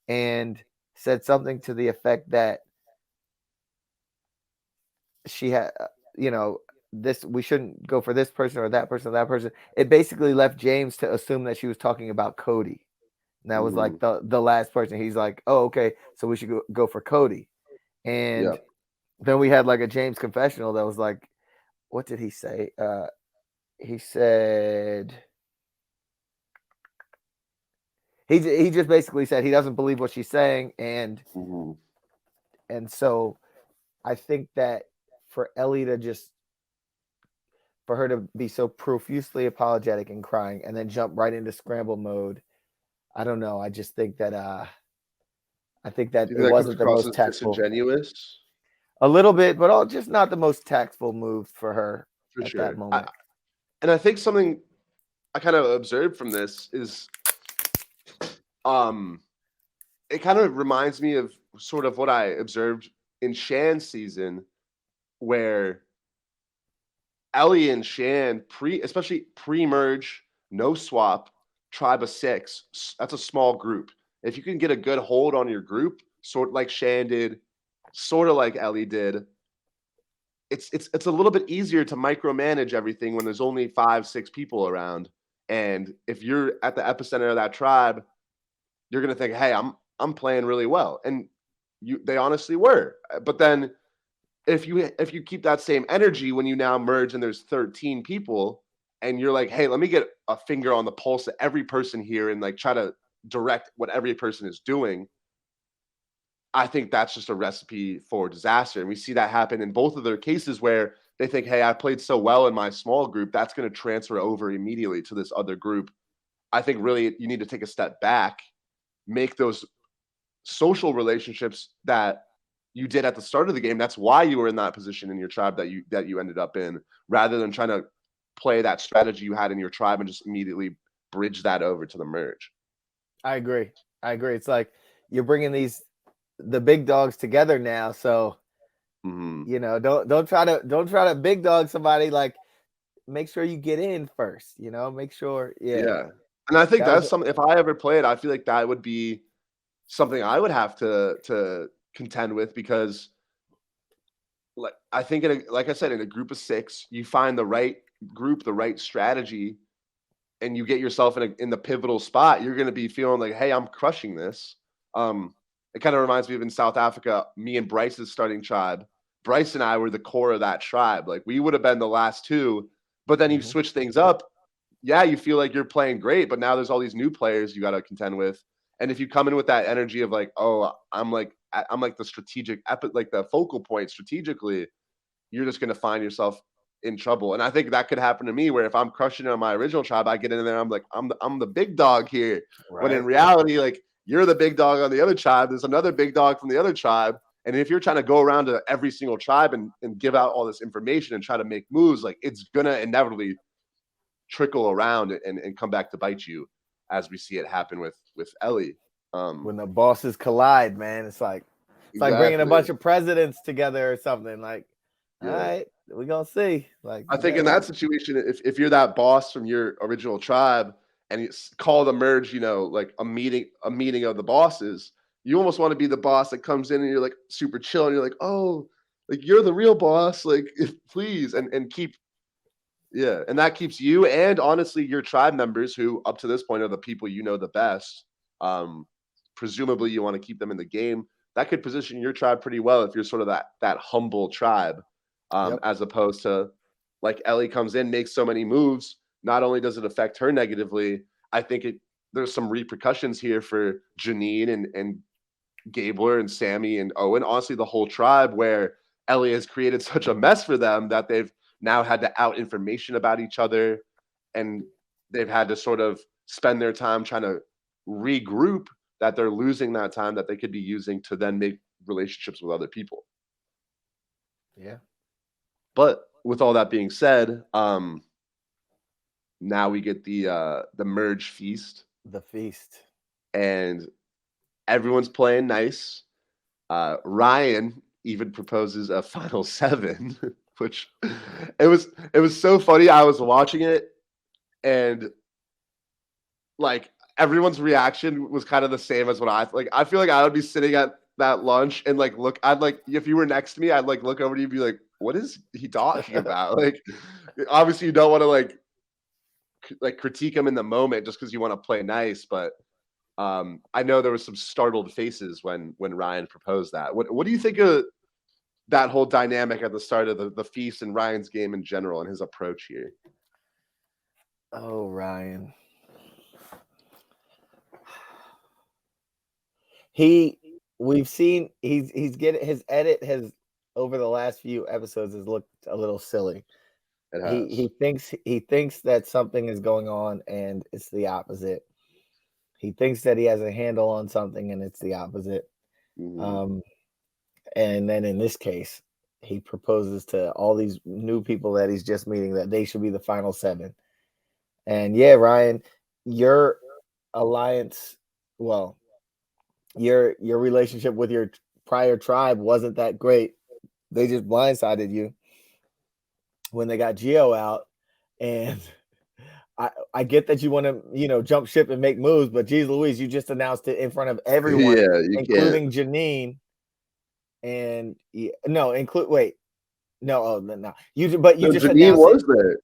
and said something to the effect that she had, this, we shouldn't go for this person or that person or that person. It basically left James to assume that she was talking about Cody. And that was like the last person. He's like, oh, okay, so we should go for Cody. And then we had like a James confessional that was like, what did he say? He said he just basically said he doesn't believe what she's saying, and so I think that for Ellie for her to be so profusely apologetic and crying and then jump right into scramble mode, I don't know. I just think that it wasn't the most tactful. Disingenuous? A little bit, but just not the most tactful move for her at that moment. And I think something I kind of observed from this is it kind of reminds me of sort of what I observed in Shan's season, where Ellie and Shan especially pre-merge, no swap, tribe of 6, that's a small group. If you can get a good hold on your group, sort of like Shan did, sort of like Ellie did, it's a little bit easier to micromanage everything when there's only 5-6 people around. And if you're at the epicenter of that tribe, you're gonna think, hey, I'm playing really well. And they honestly were. But then if you keep that same energy when you now merge and there's 13 people, and you're like, hey, let me get a finger on the pulse of every person here and like try to direct what every person is doing, I think that's just a recipe for disaster. And we see that happen in both of their cases where they think, hey, I played so well in my small group, that's going to transfer over immediately to this other group. I think really you need to take a step back, make those social relationships that you did at the start of the game. That's why you were in that position in your tribe that you ended up in, rather than trying to play that strategy you had in your tribe and just immediately bridge that over to the merge. I agree. It's like you're bringing the big dogs together now, so don't try to big dog somebody. Like, make sure you get in first, make sure. And I think that's something, if I ever played, I feel like that would be something I would have to contend with, because like I think like I said, in a group of 6, you find the right group, the right strategy, and you get yourself in the pivotal spot, you're going to be feeling like, hey, I'm crushing this. It kind of reminds me of in South Africa, me and Brice's starting tribe. Brice and I were the core of that tribe. Like, we would have been the last 2, but then you switch things up. Yeah, you feel like you're playing great, but now there's all these new players you got to contend with. And if you come in with that energy of like, oh, I'm like the strategic, like the focal point strategically, you're just going to find yourself in trouble. And I think that could happen to me, where if I'm crushing on my original tribe, I get in there, I'm like, I'm the big dog here. Right. When in reality, like, you're the big dog on the other tribe. There's another big dog from the other tribe, And if you're trying to go around to every single tribe and give out all this information and try to make moves, like it's gonna inevitably trickle around and come back to bite you, as we see it happen with Ellie. When the bosses collide, man, it's like bringing a bunch of presidents together or something. Like, all right, we're gonna see. Like, I think in that situation, if you're that boss from your original tribe and it's called a merge, you know, like a meeting of the bosses, you almost want to be the boss that comes in and you're like super chill and you're like, oh, like you're the real boss, like please, and keep. Yeah, and that keeps you and honestly your tribe members, who up to this point are the people you know the best. Presumably, you want to keep them in the game. That could position your tribe pretty well if you're sort of that humble tribe, as opposed to like Ellie comes in, makes so many moves. Not only does it affect her negatively, I think there's some repercussions here for Janine and Gabler and Sammy and Owen. Honestly, the whole tribe, where Ellie has created such a mess for them that they've now had to out information about each other, and they've had to sort of spend their time trying to regroup, that they're losing that time that they could be using to then make relationships with other people. Yeah. But with all that being said, now we get the merge feast. The feast. And everyone's playing nice. Ryan even proposes a final 7, which it was so funny. I was watching it and like everyone's reaction was kind of the same as what I feel like I would be sitting at that lunch and like look, I'd like, if you were next to me, I'd like look over to you and be like, what is he talking about? Like, obviously you don't want to like critique him in the moment just because you want to play nice, but I know there was some startled faces when Ryan proposed that. What do you think of that whole dynamic at the start of the feast and Ryan's game in general and his approach here? Oh, Ryan. We've seen he's getting his edit has over the last few episodes has looked a little silly. He thinks that something is going on and it's the opposite. He thinks that he has a handle on something and it's the opposite. Mm-hmm. And then in this case, he proposes to all these new people that he's just meeting that they should be the final 7. And yeah, Ryan, your alliance, well, your relationship with your prior tribe wasn't that great. They just blindsided you when they got Geo out. And I get that you want to, jump ship and make moves, but geez Louise, you just announced it in front of everyone, including Janine. And no, Janine was there.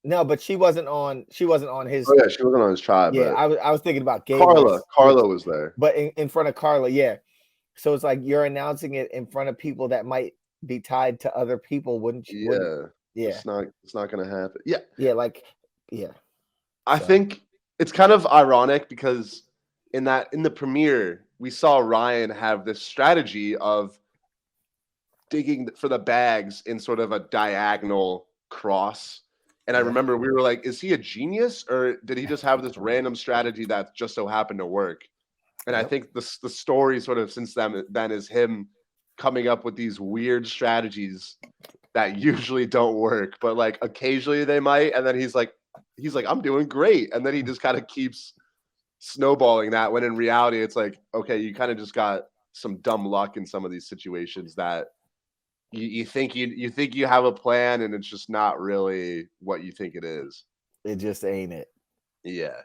No, but she wasn't on his. Oh yeah, she wasn't on his tribe. Yeah, I was thinking about Gabler. Carla was there, but in front of Carla, yeah. So it's like you're announcing it in front of people that might be tied to other people, wouldn't you? Yeah. It's not gonna happen. Yeah. Yeah. I think it's kind of ironic because in the premiere we saw Ryan have this strategy of digging for the bags in sort of a diagonal cross. And I remember we were like, is he a genius or did he just have this random strategy that just so happened to work? And I think the story sort of since then is him coming up with these weird strategies that usually don't work, but like occasionally they might. And then he's like, I'm doing great. And then he just kind of keeps snowballing that, when in reality, it's like, okay, you kind of just got some dumb luck in some of these situations that you think you have a plan and it's just not really what you think it is. It just ain't it. Yeah.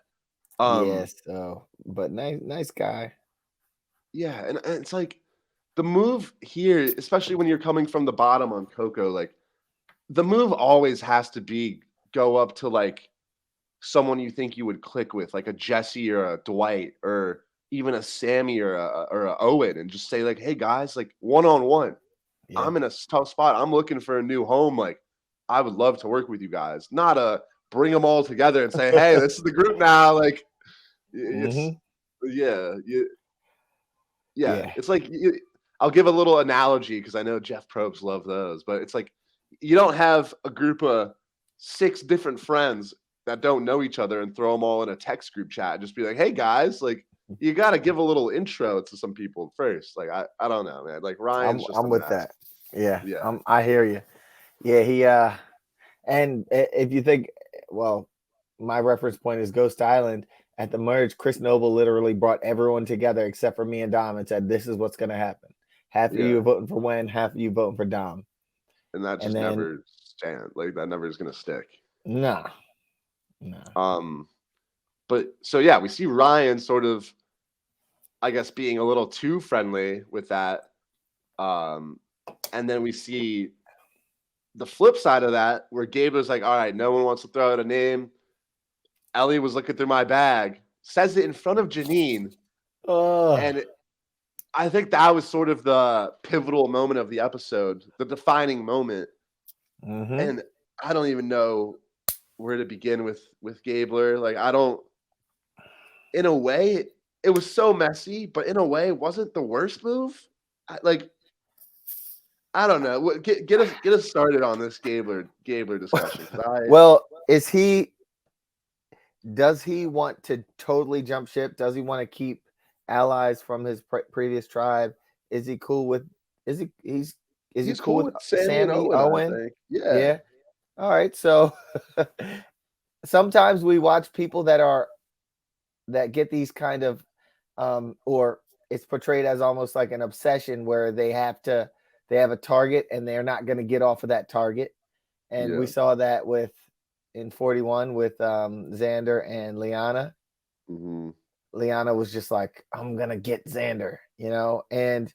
But nice guy. Yeah, and it's like the move here, especially when you're coming from the bottom on Coco, like the move always has to be go up to like someone you think you would click with, like a Jesse or a Dwight or even a Sammy or a Owen, and just say like, hey guys, like one-on-one. Yeah. I'm in a tough spot. I'm looking for a new home. Like, I would love to work with you guys. Not bring them all together and say, hey, this is the group now. Like, it's It's like I'll give a little analogy because I know Jeff Probst loves those, but it's like you don't have a group of 6 different friends that don't know each other and throw them all in a text group chat. Just be like, hey guys, like you got to give a little intro to some people first. Like I don't know, man. Like Ryan's just I'm a with mess. that. Yeah. Yeah. I hear you. Yeah, and if you think, well, my reference point is Ghost Island. At the merge, Chris Noble literally brought everyone together except for me and Dom and said, "This is what's going to happen. Half of you Yeah. are voting for Wen, half of you voting for Dom." And that And just then, never stand. Like that never is gonna stick. nah. But so yeah, we see Ryan sort of, I guess, being a little too friendly with that. And then we see the flip side of that, where Gabler's like, all right, no one wants to throw out a name. Ellie was looking through my bag, says it in front of Janine. And I think that was sort of the pivotal moment of the episode, the defining moment. And I don't even know where to begin with Gabler. Like, I don't, in a way, it was so messy, but in a way, it wasn't the worst move. I don't know. Get us started on this Gabler discussion. Well, does he want to totally jump ship? Does he want to keep allies from his previous tribe? Is he cool with? Is he cool with Sammy and Owen? I think. Yeah. All right. So sometimes we watch people that get these kind of, or it's portrayed as almost like an obsession where they have a target and they're not going to get off of that target. And we saw that in 41 with Xander and Liana. Liana was just like, I'm going to get Xander, and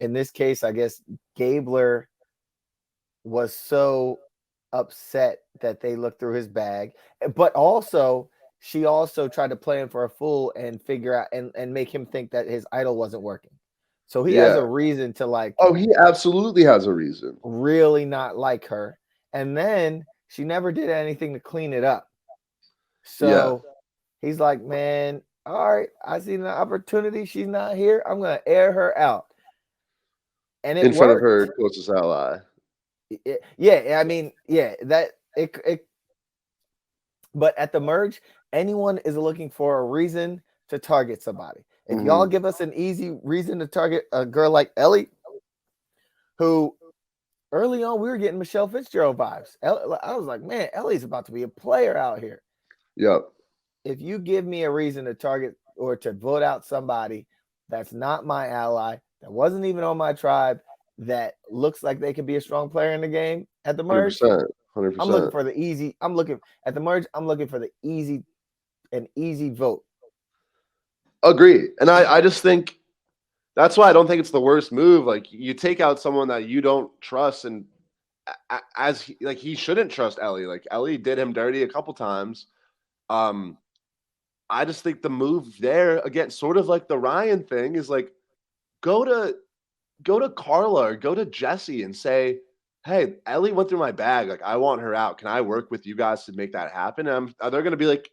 in this case, I guess Gabler was so upset that they looked through his bag, but also she also tried to play him for a fool and figure out and make him think that his idol wasn't working. So he has a reason to like. Oh, he absolutely has a reason. Really not like her. And then she never did anything to clean it up. So he's like, man, all right, I see an opportunity. She's not here. I'm going to air her out. And it in front worked. of her closest ally. But at the merge, anyone is looking for a reason to target somebody. If y'all give us an easy reason to target a girl like Ellie, who early on we were getting Michelle Fitzgerald vibes. I was like, man, Ellie's about to be a player out here. Yep. If you give me a reason to target or to vote out somebody that's not my ally, that wasn't even on my tribe, that looks like they could be a strong player in the game at the merge, 100%. I'm looking for the easy. I'm looking at the merge. I'm looking for an easy vote. Agree. And I just think that's why I don't think it's the worst move. Like, you take out someone that you don't trust, and he shouldn't trust Ellie. Like, Ellie did him dirty a couple times. I just think the move there, again, sort of like the Ryan thing, is like, go to Carla or go to Jesse and say, hey, Ellie went through my bag. Like, I want her out. Can I work with you guys to make that happen? And they're going to be like,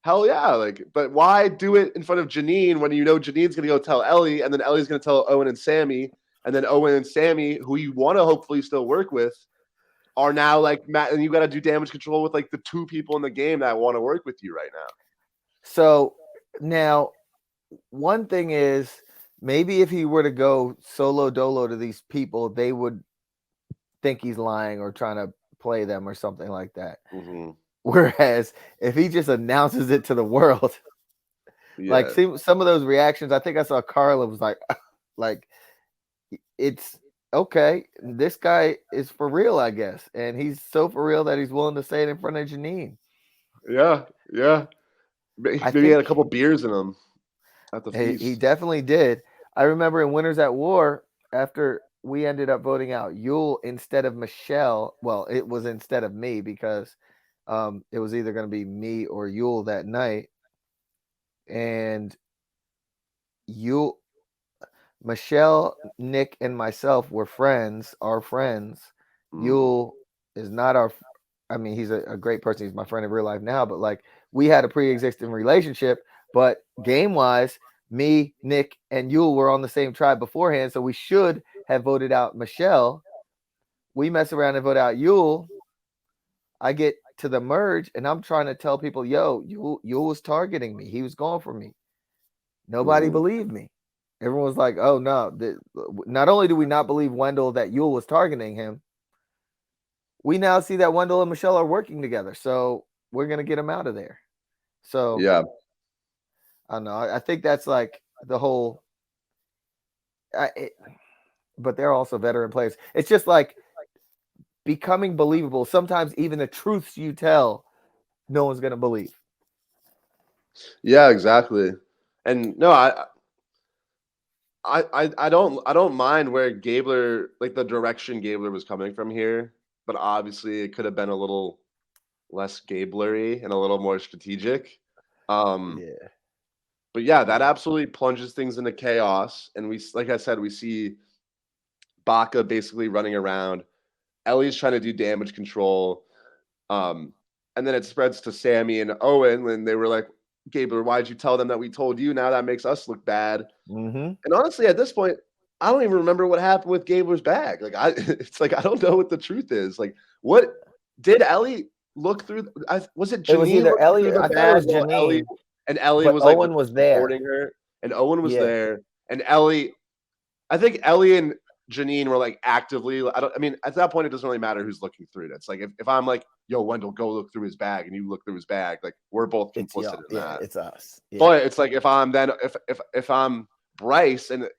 hell yeah. Like, but why do it in front of Janine when you know Janine's going to go tell Ellie, and then Ellie's going to tell Owen and Sammy, and then Owen and Sammy, who you want to hopefully still work with, are now like, Matt, and you got to do damage control with like the two people in the game that want to work with you right now. So now, one thing is, maybe if he were to go solo dolo to these people, they would think he's lying or trying to play them or something like that. Whereas if he just announces it to the world, like, see some of those reactions, I think I saw Carla was like, it's okay. This guy is for real, I guess. And he's so for real that he's willing to say it in front of Janine. Yeah. Maybe he had a couple beers in him at the feast. He definitely did. I remember in Winners at War, after we ended up voting out Yule instead of Michelle. Well, it was instead of me because it was either going to be me or Yule that night. And Michelle, Nick, and myself were friends, our friends. Yule is not he's a great person. He's my friend in real life now, but like, we had a pre-existing relationship, but game-wise, me, Nick, and Yule were on the same tribe beforehand, so we should have voted out Michelle. We mess around and vote out Yule. I get to the merge, and I'm trying to tell people, yo, Yule was targeting me. He was going for me. Nobody Mhm. believed me. Everyone was like, "Oh no!" Not only do we not believe Wendell that Yule was targeting him, we now see that Wendell and Michelle are working together. So we're gonna get him out of there. So Yeah. I don't know. I think that's like the whole. But they're also veteran players. It's just like becoming believable. Sometimes even the truths you tell, no one's gonna believe. Yeah, exactly. And no, I don't mind where Gabler, like the direction Gabler was coming from here, but obviously it could have been a little less Gablery and a little more strategic. Um, Yeah. but yeah, that absolutely plunges things into chaos. And like I said, we see Baca basically running around. Ellie's trying to do damage control. Um, and then it spreads to Sammy and Owen when they were like, Gabler, why'd you tell them that we told you? Now that makes us look bad. Mm-hmm. And honestly, at this point, I don't even remember what happened with Gabler's bag. Like it's like I don't know what the truth is. Like, what did Ellie look through? Was it It was Janine either looking through Ellie. the I thought it bag was while Janine, Ellie but was like Owen was there. recording her, and Owen was Yeah. there, and Ellie. I think Ellie and Janine were like actively. I mean, at that point, it doesn't really matter who's looking through it. It's like if I'm like, yo, Wendell, go look through his bag, and you look through his bag, like we're both It's complicit y'all. in Yeah, that. it's us. Yeah. But it's like if I'm then if I'm Brice and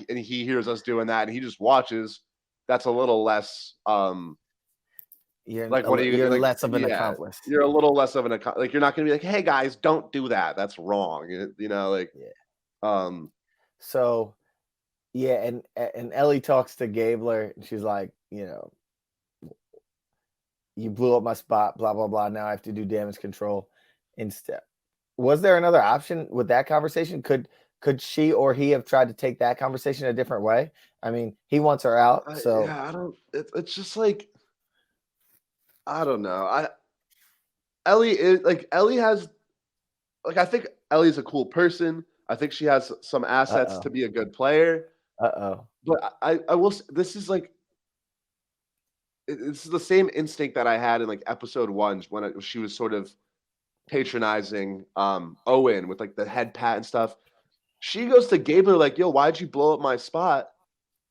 he hears us doing that and he just watches, that's a little less like what are you You're like? less of an Yeah, accomplice. you're a little less of an like you're not gonna be like, hey guys, don't do that. That's wrong. Like Yeah. um So yeah, and Ellie talks to Gabler, and she's like, you blew up my spot, blah blah blah. Now I have to do damage control instead. Was there another option with that conversation? Could she or he have tried to take that conversation a different way? I mean, he wants her out, so yeah, I don't it's just like I don't know. Ellie has like I think Ellie's a cool person. I think she has some assets to uh-oh. be a good player. Uh-oh. But I will this is like this is the same instinct that I had in like episode 1 when she was sort of patronizing Owen with like the head pat and stuff. She goes to Gabler like, "Yo, why'd you blow up my spot?"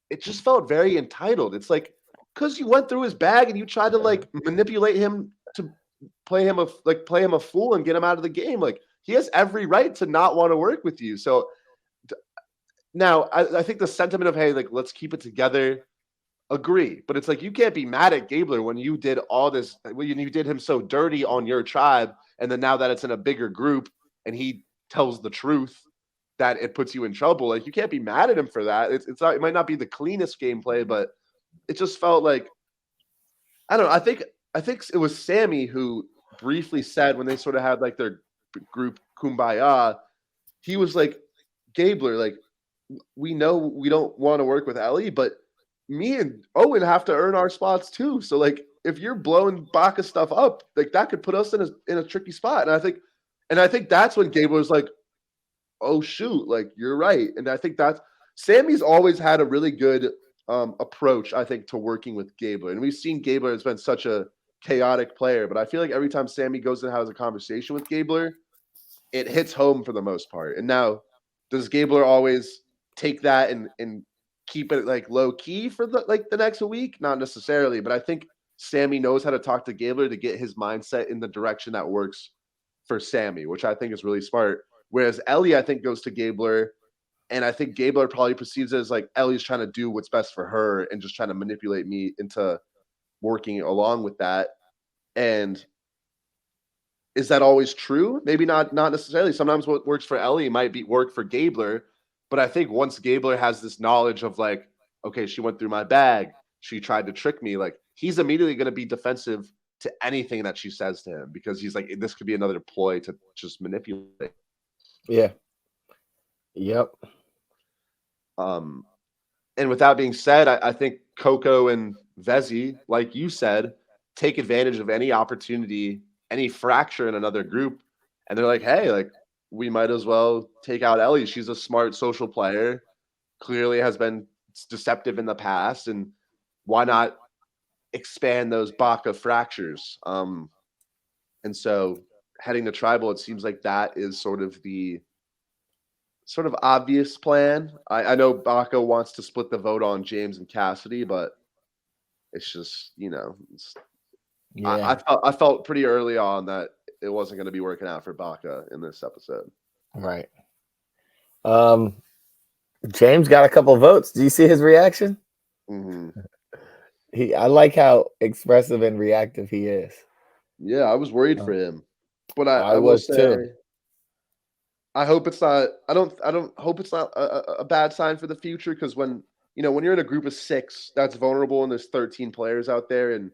It just felt very entitled. It's like because you went through his bag and you tried to like manipulate him to play him a fool and get him out of the game. Like he has every right to not want to work with you. So now I think the sentiment of hey, like let's keep it together. Agree, but it's like you can't be mad at Gabler when you did all this. When you did him so dirty on your tribe, and then now that it's in a bigger group and he tells the truth, that it puts you in trouble. Like you can't be mad at him for that. It's not. It might not be the cleanest gameplay, but it just felt like I don't know. I think it was Sammy who briefly said when they sort of had like their group kumbaya. He was like, Gabler, like we know we don't want to work with Ellie, but me and Owen have to earn our spots too. So like if you're blowing Baca stuff up, like that could put us in a tricky spot. And I think that's when Gabler was like, oh shoot, like you're right. And I think that's Sammy's always had a really good approach, I think, to working with Gabler. And we've seen Gabler has been such a chaotic player, but I feel like every time Sammy goes and has a conversation with Gabler, it hits home for the most part. And now, does Gabler always take that and keep it like low key for the next week? Not necessarily, but I think Sammy knows how to talk to Gabler to get his mindset in the direction that works for Sammy, which I think is really smart. Whereas Ellie, I think, goes to Gabler, and I think Gabler probably perceives it as like Ellie's trying to do what's best for her and just trying to manipulate me into working along with that. And is that always true? Maybe not necessarily. Sometimes what works for Ellie might work for Gabler. But I think once Gabler has this knowledge of like, okay, she went through my bag, she tried to trick me, like he's immediately going to be defensive to anything that she says to him because he's like, this could be another ploy to just manipulate. Yeah. Yep. And with that being said, I think Coco and Vezi, like you said, take advantage of any opportunity, any fracture in another group. And they're like, hey, like we might as well take out Ellie. She's a smart social player, clearly has been deceptive in the past. And why not expand those Baca fractures? And so heading to tribal, it seems like that is sort of the sort of obvious plan. I know Baca wants to split the vote on James and Cassidy, but it's just, Yeah, I felt pretty early on that it wasn't going to be working out for Baca in this episode. right. James got a couple votes. Do you see his reaction? Hmm. I like how expressive and reactive he is. Yeah, I was worried for him, but I I will was say too. I hope it's not. I don't hope it's not a bad sign for the future, because when you're in a group of 6 that's vulnerable and there's 13 players out there, and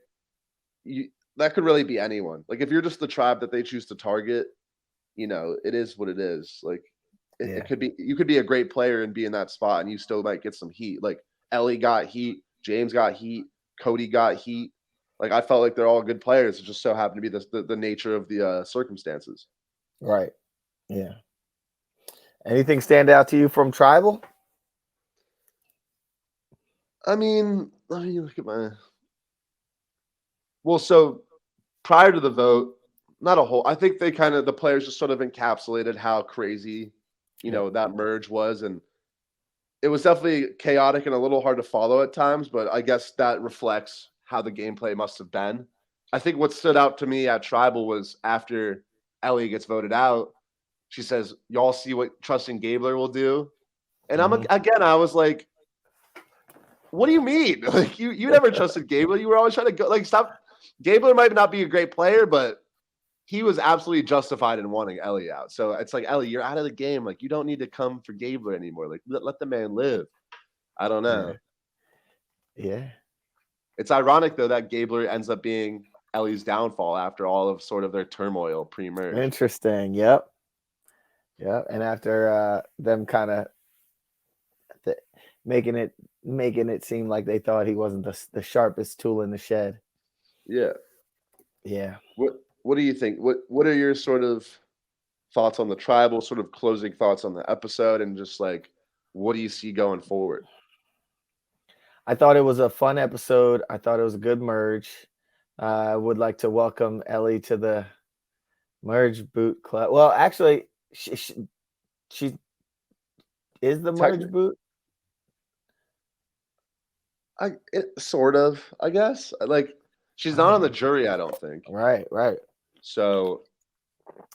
that could really be anyone. Like if you're just the tribe that they choose to target, it is what it is. Like Yeah. it could be, you could be a great player and be in that spot and you still might get some heat. Like Ellie got heat, James got heat, Cody got heat. Like I felt like they're all good players. It just so happened to be the nature of the circumstances. Right. Yeah. Anything stand out to you from Tribal? I mean, let me look at so prior to the vote, not a whole. I think the players just sort of encapsulated how crazy, that merge was, and it was definitely chaotic and a little hard to follow at times. But I guess that reflects how the gameplay must have been. I think what stood out to me at Tribal was after Ellie gets voted out, she says, "Y'all see what trusting Gabler will do," and I was like, "What do you mean? Like you never trusted Gabler. You were always trying to go like stop." Gabler might not be a great player, but he was absolutely justified in wanting Ellie out. So it's like, Ellie, you're out of the game. Like, you don't need to come for Gabler anymore. Like, let the man live. I don't know. Yeah. It's ironic, though, that Gabler ends up being Ellie's downfall after all of sort of their turmoil pre-merge. Interesting. Yep. Yep. And after them kind of making it seem like they thought he wasn't the sharpest tool in the shed. Yeah. Yeah. What do you think? What are your sort of thoughts on the Tribal, sort of closing thoughts on the episode, and just like, what do you see going forward? I thought it was a fun episode. I thought it was a good merge. I would like to welcome Ellie to the Merge Boot Club. Well, actually, she is the Merge Boot. Sort of, I guess. Like, she's not on the jury, I don't think. Right. So,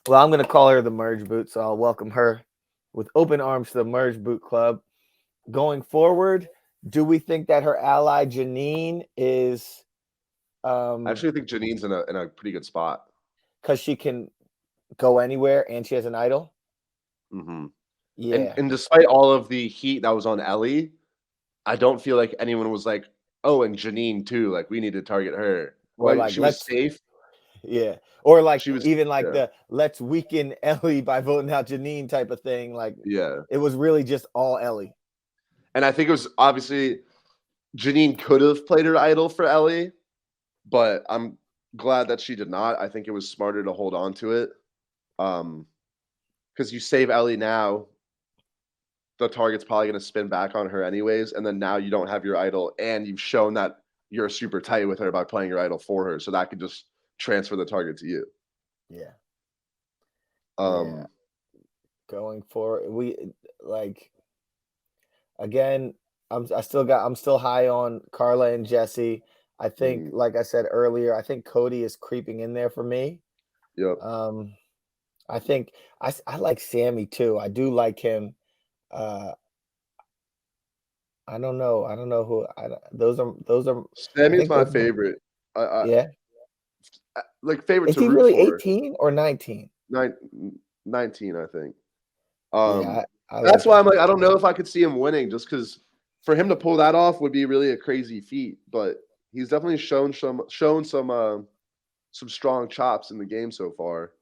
well, I'm going to call her the Merge Boot, so I'll welcome her with open arms to the Merge Boot Club. Going forward, do we think that her ally Janine is? I actually think Janine's in a pretty good spot because she can go anywhere and she has an idol. Mm-hmm. Yeah, and despite all of the heat that was on Ellie, I don't feel like anyone was like, "Oh, and Janine too. Like we need to target her." or Like she was safe. Yeah, or like she was even like the let's weaken Ellie by voting out Janine type of thing. Like it was really just all Ellie. And I think it was obviously Janine could have played her idol for Ellie, but I'm glad that she did not. I think it was smarter to hold on to it. Because you save Ellie now, the target's probably going to spin back on her anyways, and then now you don't have your idol, and you've shown that you're super tight with her by playing your idol for her, so that could just transfer the target to you. Yeah. Yeah. Going forward, we like again. I'm still high on Carla and Jesse. I think, like I said earlier, I think Cody is creeping in there for me. Yep. I think I like Sammy too. I do like him. I don't know who. Those are. Sammy's my favorite. Yeah. Like favorite is to he root really for. 18 or 19? 19, I think. Yeah, that's why I'm like, I don't know if I could see him winning, just because for him to pull that off would be really a crazy feat. But he's definitely shown some strong chops in the game so far,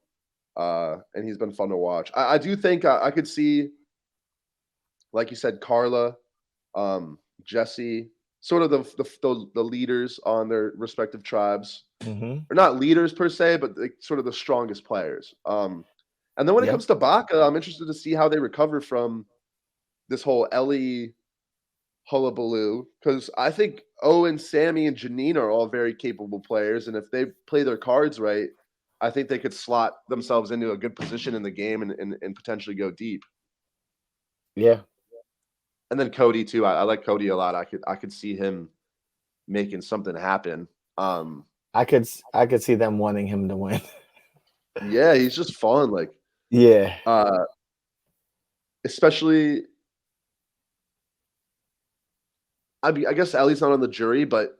and he's been fun to watch. I do think I could see, like you said, Carla, Jesse, sort of the leaders on their respective tribes, or not leaders per se, but sort of the strongest players. And then when it comes to Baca, I'm interested to see how they recover from this whole Ellie hullabaloo, because I think Owen, Sammy, and Janine are all very capable players, and if they play their cards right, I think they could slot themselves into a good position in the game and potentially go deep. Yeah. And then Cody too. I like Cody a lot. I could see him making something happen. I could see them wanting him to win. Yeah, he's just fun. Like, Yeah. especially, I mean, I guess Ellie's not on the jury, but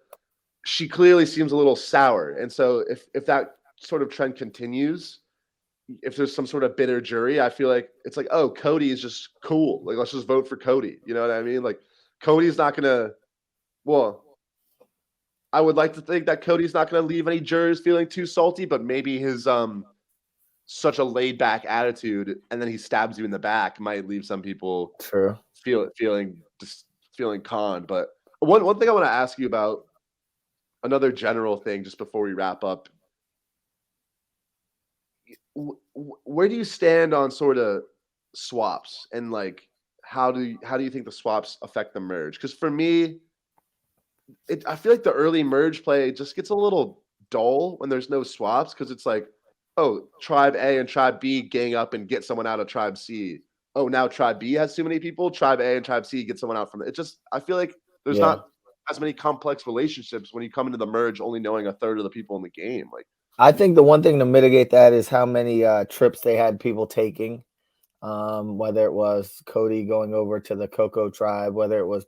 she clearly seems a little sour. And so if that sort of trend continues, if there's some sort of bitter jury, I feel like it's like, oh, Cody is just cool. Like, let's just vote for Cody. You know what I mean? Like, Cody's not gonna. Well, I would like to think that Cody's not gonna leave any jurors feeling too salty, but maybe his such a laid back attitude, and then he stabs you in the back might leave some people True. feeling conned. But one thing I want to ask you about, another general thing, just before we wrap up. Where do you stand on sort of swaps, and like how do you think the swaps affect the merge? Because for me, I feel like the early merge play just gets a little dull when there's no swaps, because it's like, oh, tribe A and tribe B gang up and get someone out of tribe C. Oh, now tribe B has too many people. Tribe A and tribe C get someone out from it. Just, I feel like there's not as many complex relationships when you come into the merge only knowing a third of the people in the game. Like, I think the one thing to mitigate that is how many trips they had people taking. Whether it was Cody going over to the Coco tribe, whether it was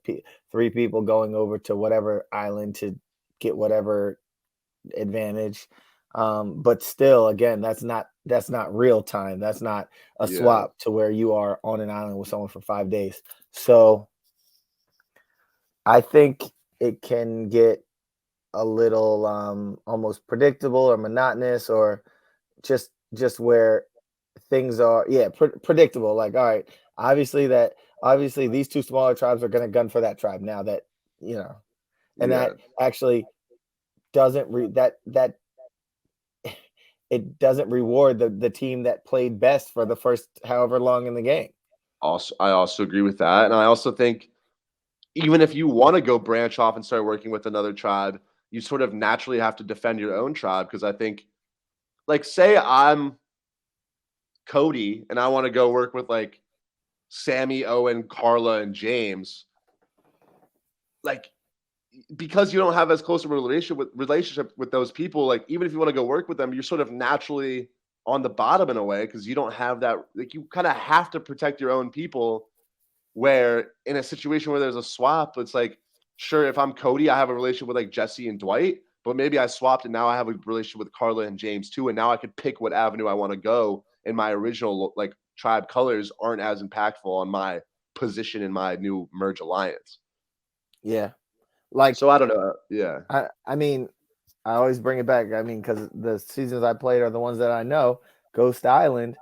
3 people going over to whatever island to get whatever advantage. But still, again, that's not real time. That's not a swap to where you are on an island with someone for 5 days. So I think it can get a little almost predictable or monotonous, or just where things are predictable. Like, all right, obviously these 2 smaller tribes are going to gun for that tribe now, that and that actually doesn't it doesn't reward the team that played best for the first however long in the game. I also agree with that, and I also think even if you want to go branch off and start working with another tribe, you sort of naturally have to defend your own tribe. Because I think, like, say I'm Cody and I want to go work with like Sammy, Owen, Carla, and James, like, because you don't have as close a relationship with those people, like, even if you want to go work with them, you're sort of naturally on the bottom in a way, because you don't have that, like, you kind of have to protect your own people. Where in a situation where there's a swap, it's like, sure, if I'm Cody, I have a relationship with like Jesse and Dwight, but maybe I swapped and now I have a relationship with Carla and James too, and now I could pick what avenue I want to go, and my original like tribe colors aren't as impactful on my position in my new merge alliance. Yeah. Like, so I don't know. Yeah. I mean, I always bring it back. I mean, because the seasons I played are the ones that I know. Ghost Island.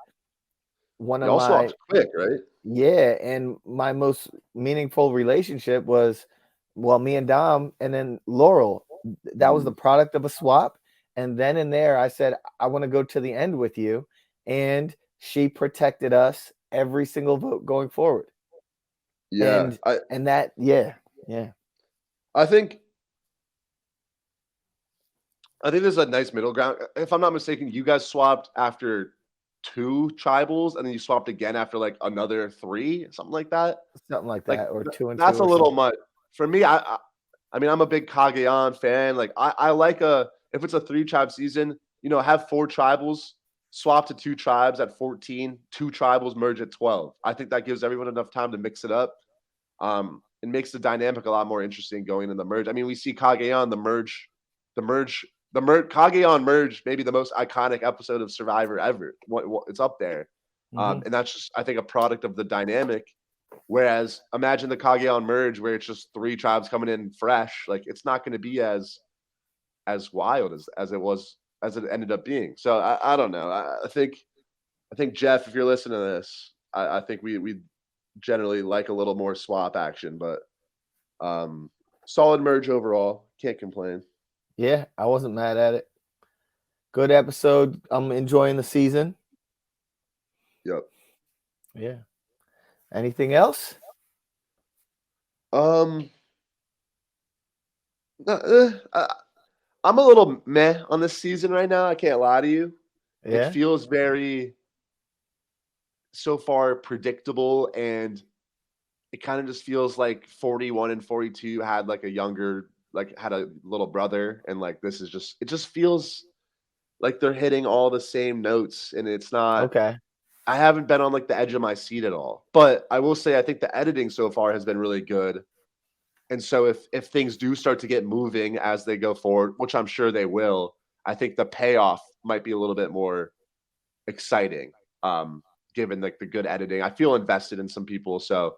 One of also my quick, right? Yeah, and my most meaningful relationship was, well, me and Dom, and then Laurel. That was the product of a swap. And then in there, I said, I want to go to the end with you. And she protected us every single vote going forward. Yeah. And that, yeah. I think there's a nice middle ground. If I'm not mistaken, you guys swapped after 2 tribals, and then you swapped again after like another 3, something like that. Something like that, or 2 and 2. That's a little much for me. I mean, I'm a big Kagayan fan. Like, I like if it's a 3-tribe season, have 4 tribals swap to 2 tribes at 14, 2 tribals merge at 12. I think that gives everyone enough time to mix it up. It makes the dynamic a lot more interesting going in the merge. I mean, we see Kagayan, the merge Kagayan merge, maybe the most iconic episode of Survivor ever. It's up there. And that's just, I think, a product of the dynamic. Whereas imagine the Kagayan merge where it's just 3 tribes coming in fresh. Like, it's not going to be as wild as it ended up being. So I don't know. I think Jeff, if you're listening to this, I think we generally like a little more swap action, but solid merge overall. Can't complain. Yeah, I wasn't mad at it. Good episode. I'm enjoying the season. Yep. Yeah. Anything else? I'm a little meh on this season right now. I can't lie to you. Yeah. It feels very, so far, predictable and it kind of just feels like 41 and 42 had like a younger, like had a little brother, and like this is just, it just feels like they're hitting all the same notes, and it's not. Okay. I haven't been on like the edge of my seat at all, but I will say I think the editing so far has been really good. And so if things do start to get moving as they go forward, which I'm sure they will, I think the payoff might be a little bit more exciting. Given like the good editing, I feel invested in some people, so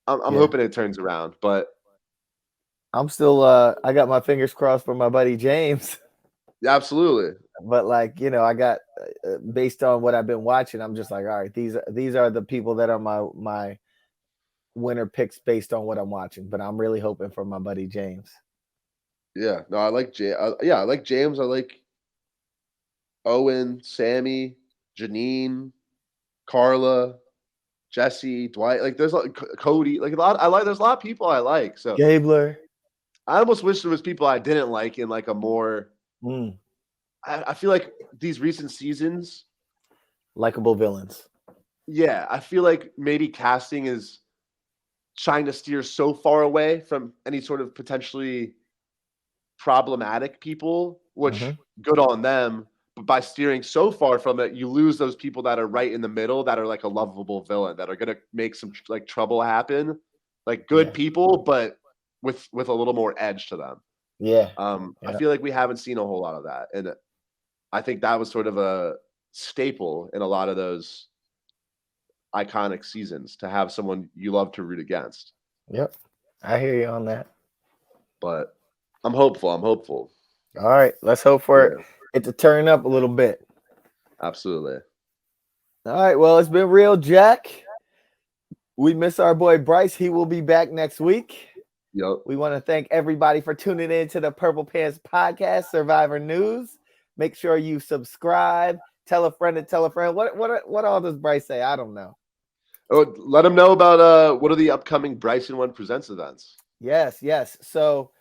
I'm Yeah. hoping it turns around. But I'm still I got my fingers crossed for my buddy James. yeah, absolutely, But like, you know, I got based on what I've been watching, I'm just like, all right, these are the people that are my winner picks based on what I'm watching. But I'm really hoping for my buddy James. yeah. No, I like yeah, I like James. I like Owen, Sammy, Janine, Carla, Jesse, Dwight. Like there's like Cody. Like a lot. I like. There's a lot of people I like. So Gabler. I almost wish there was people I didn't like in like a more. Mm. I feel like these recent seasons. Likable villains. Yeah, I feel like maybe casting is trying to steer so far away from any sort of potentially problematic people, which good on them. But by steering so far from it, you lose those people that are right in the middle, that are like a lovable villain, that are gonna make some like trouble happen, like good Yeah. people, but with a little more edge to them. Yeah. I feel like we haven't seen a whole lot of that, and I think that was sort of a staple in a lot of those iconic seasons, to have someone you love to root against. Yep. I hear you on that. But I'm hopeful. I'm hopeful. All right. Let's hope for it to turn up a little bit. Absolutely. All right. Well, it's been real, Jack. We miss our boy Brice. He will be back next week. Yep. We want to thank everybody for tuning in to the Purple Pants Podcast, Survivor News. Make sure you subscribe. Tell a friend to tell a friend. What all does Brice say? I don't know. Oh, let them know about what are the upcoming Brice and One Presents events. Yes. So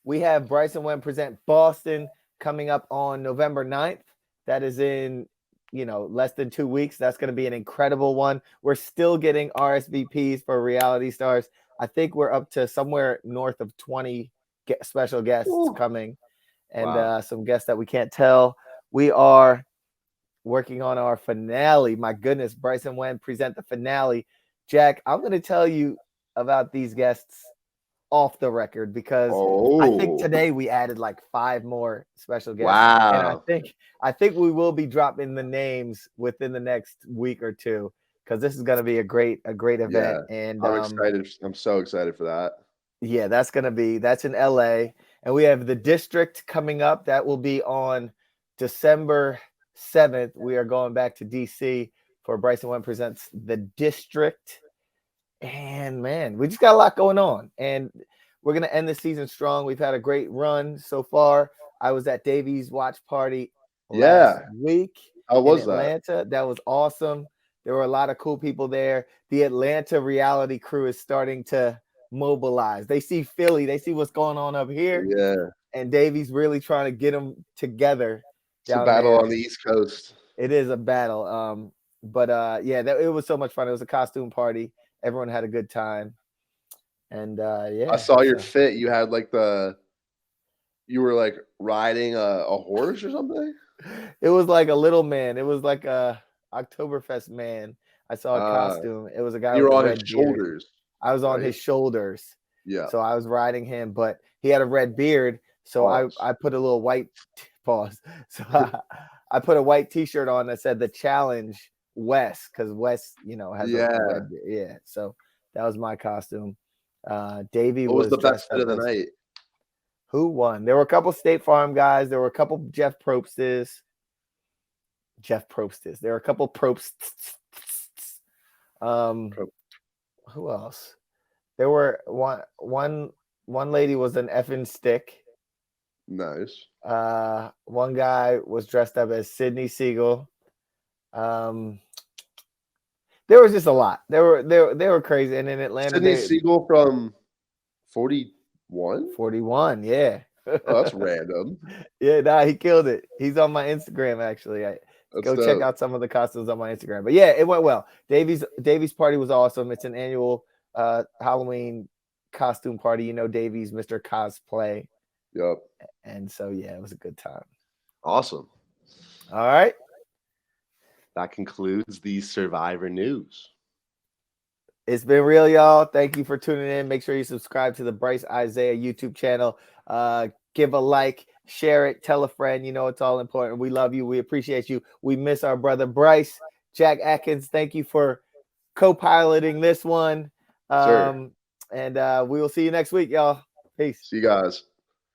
we have Brice and Wen Present Boston coming up on November 9th. That is in, less than 2 weeks. That's going to be an incredible one. We're still getting RSVPs for reality stars. I think we're up to somewhere north of 20 special guests coming, and some guests that we can't tell. We are working on our finale. My goodness, Brice and Wen present the finale. Jack, I'm going to tell you about these guests off the record, because I think today we added like 5 more special guests. Wow. And I think we will be dropping the names within the next week or two, because this is going to be a great event. Yeah, and I'm excited. I'm so excited for that. Yeah, that's in LA. And we have the district coming up. That will be on December 7th. We are going back to DC for Brice and Wen Presents the District. And man, we just got a lot going on, and we're going to end the season strong. We've had a great run so far. I was at Davies' watch party last week. How was in Atlanta. That was awesome. There were a lot of cool people there. The Atlanta reality crew is starting to mobilize. They see Philly. They see what's going on up here. Yeah. And Davies really trying to get them together. It's a battle on the East Coast. It is a battle. It was so much fun. It was a costume party. Everyone had a good time. And I saw your fit. You had like you were like riding a horse or something. It was like a little man. It was like a Oktoberfest man. I saw a costume. It was a guy. You were with on a his red shoulders. Beard. I was on his shoulders. Yeah. So I was riding him, but he had a red beard. So I put a little white pause. So I put a white T-shirt on that said "The Challenge Wes," because Wes, has a red beard. Yeah. So that was my costume. Davey was the best fit of the night. Who won? There were a couple State Farm guys. There were a couple Jeff Probstes. There were a couple Probsts. Who else? There were one lady was an effing stick. Nice. One guy was dressed up as Sidney Siegel. There was just a lot. They were crazy. And in Atlanta, Sidney Siegel from 41? 41, yeah. Oh, that's random. Yeah, nah, he killed it. He's on my Instagram, actually. Go check out some of the costumes on my Instagram. But yeah, it went well. Davies' party was awesome. It's an annual Halloween costume party. You know, Davey's Mr. Cosplay. Yep. And so, yeah, it was a good time. Awesome. All right. That concludes the Survivor news. It's been real, y'all. Thank you for tuning in. Make sure you subscribe to the Brice Isaiah YouTube channel. Give a like, share it, tell a friend. You know, it's all important. We love you. We appreciate you. We miss our brother Brice. Jack Atkins, thank you for co-piloting this one. Sure. And we will see you next week, y'all. Peace. See you guys.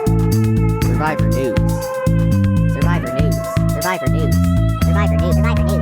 Survivor News. Survivor News. Survivor News. Survivor News. Survivor News.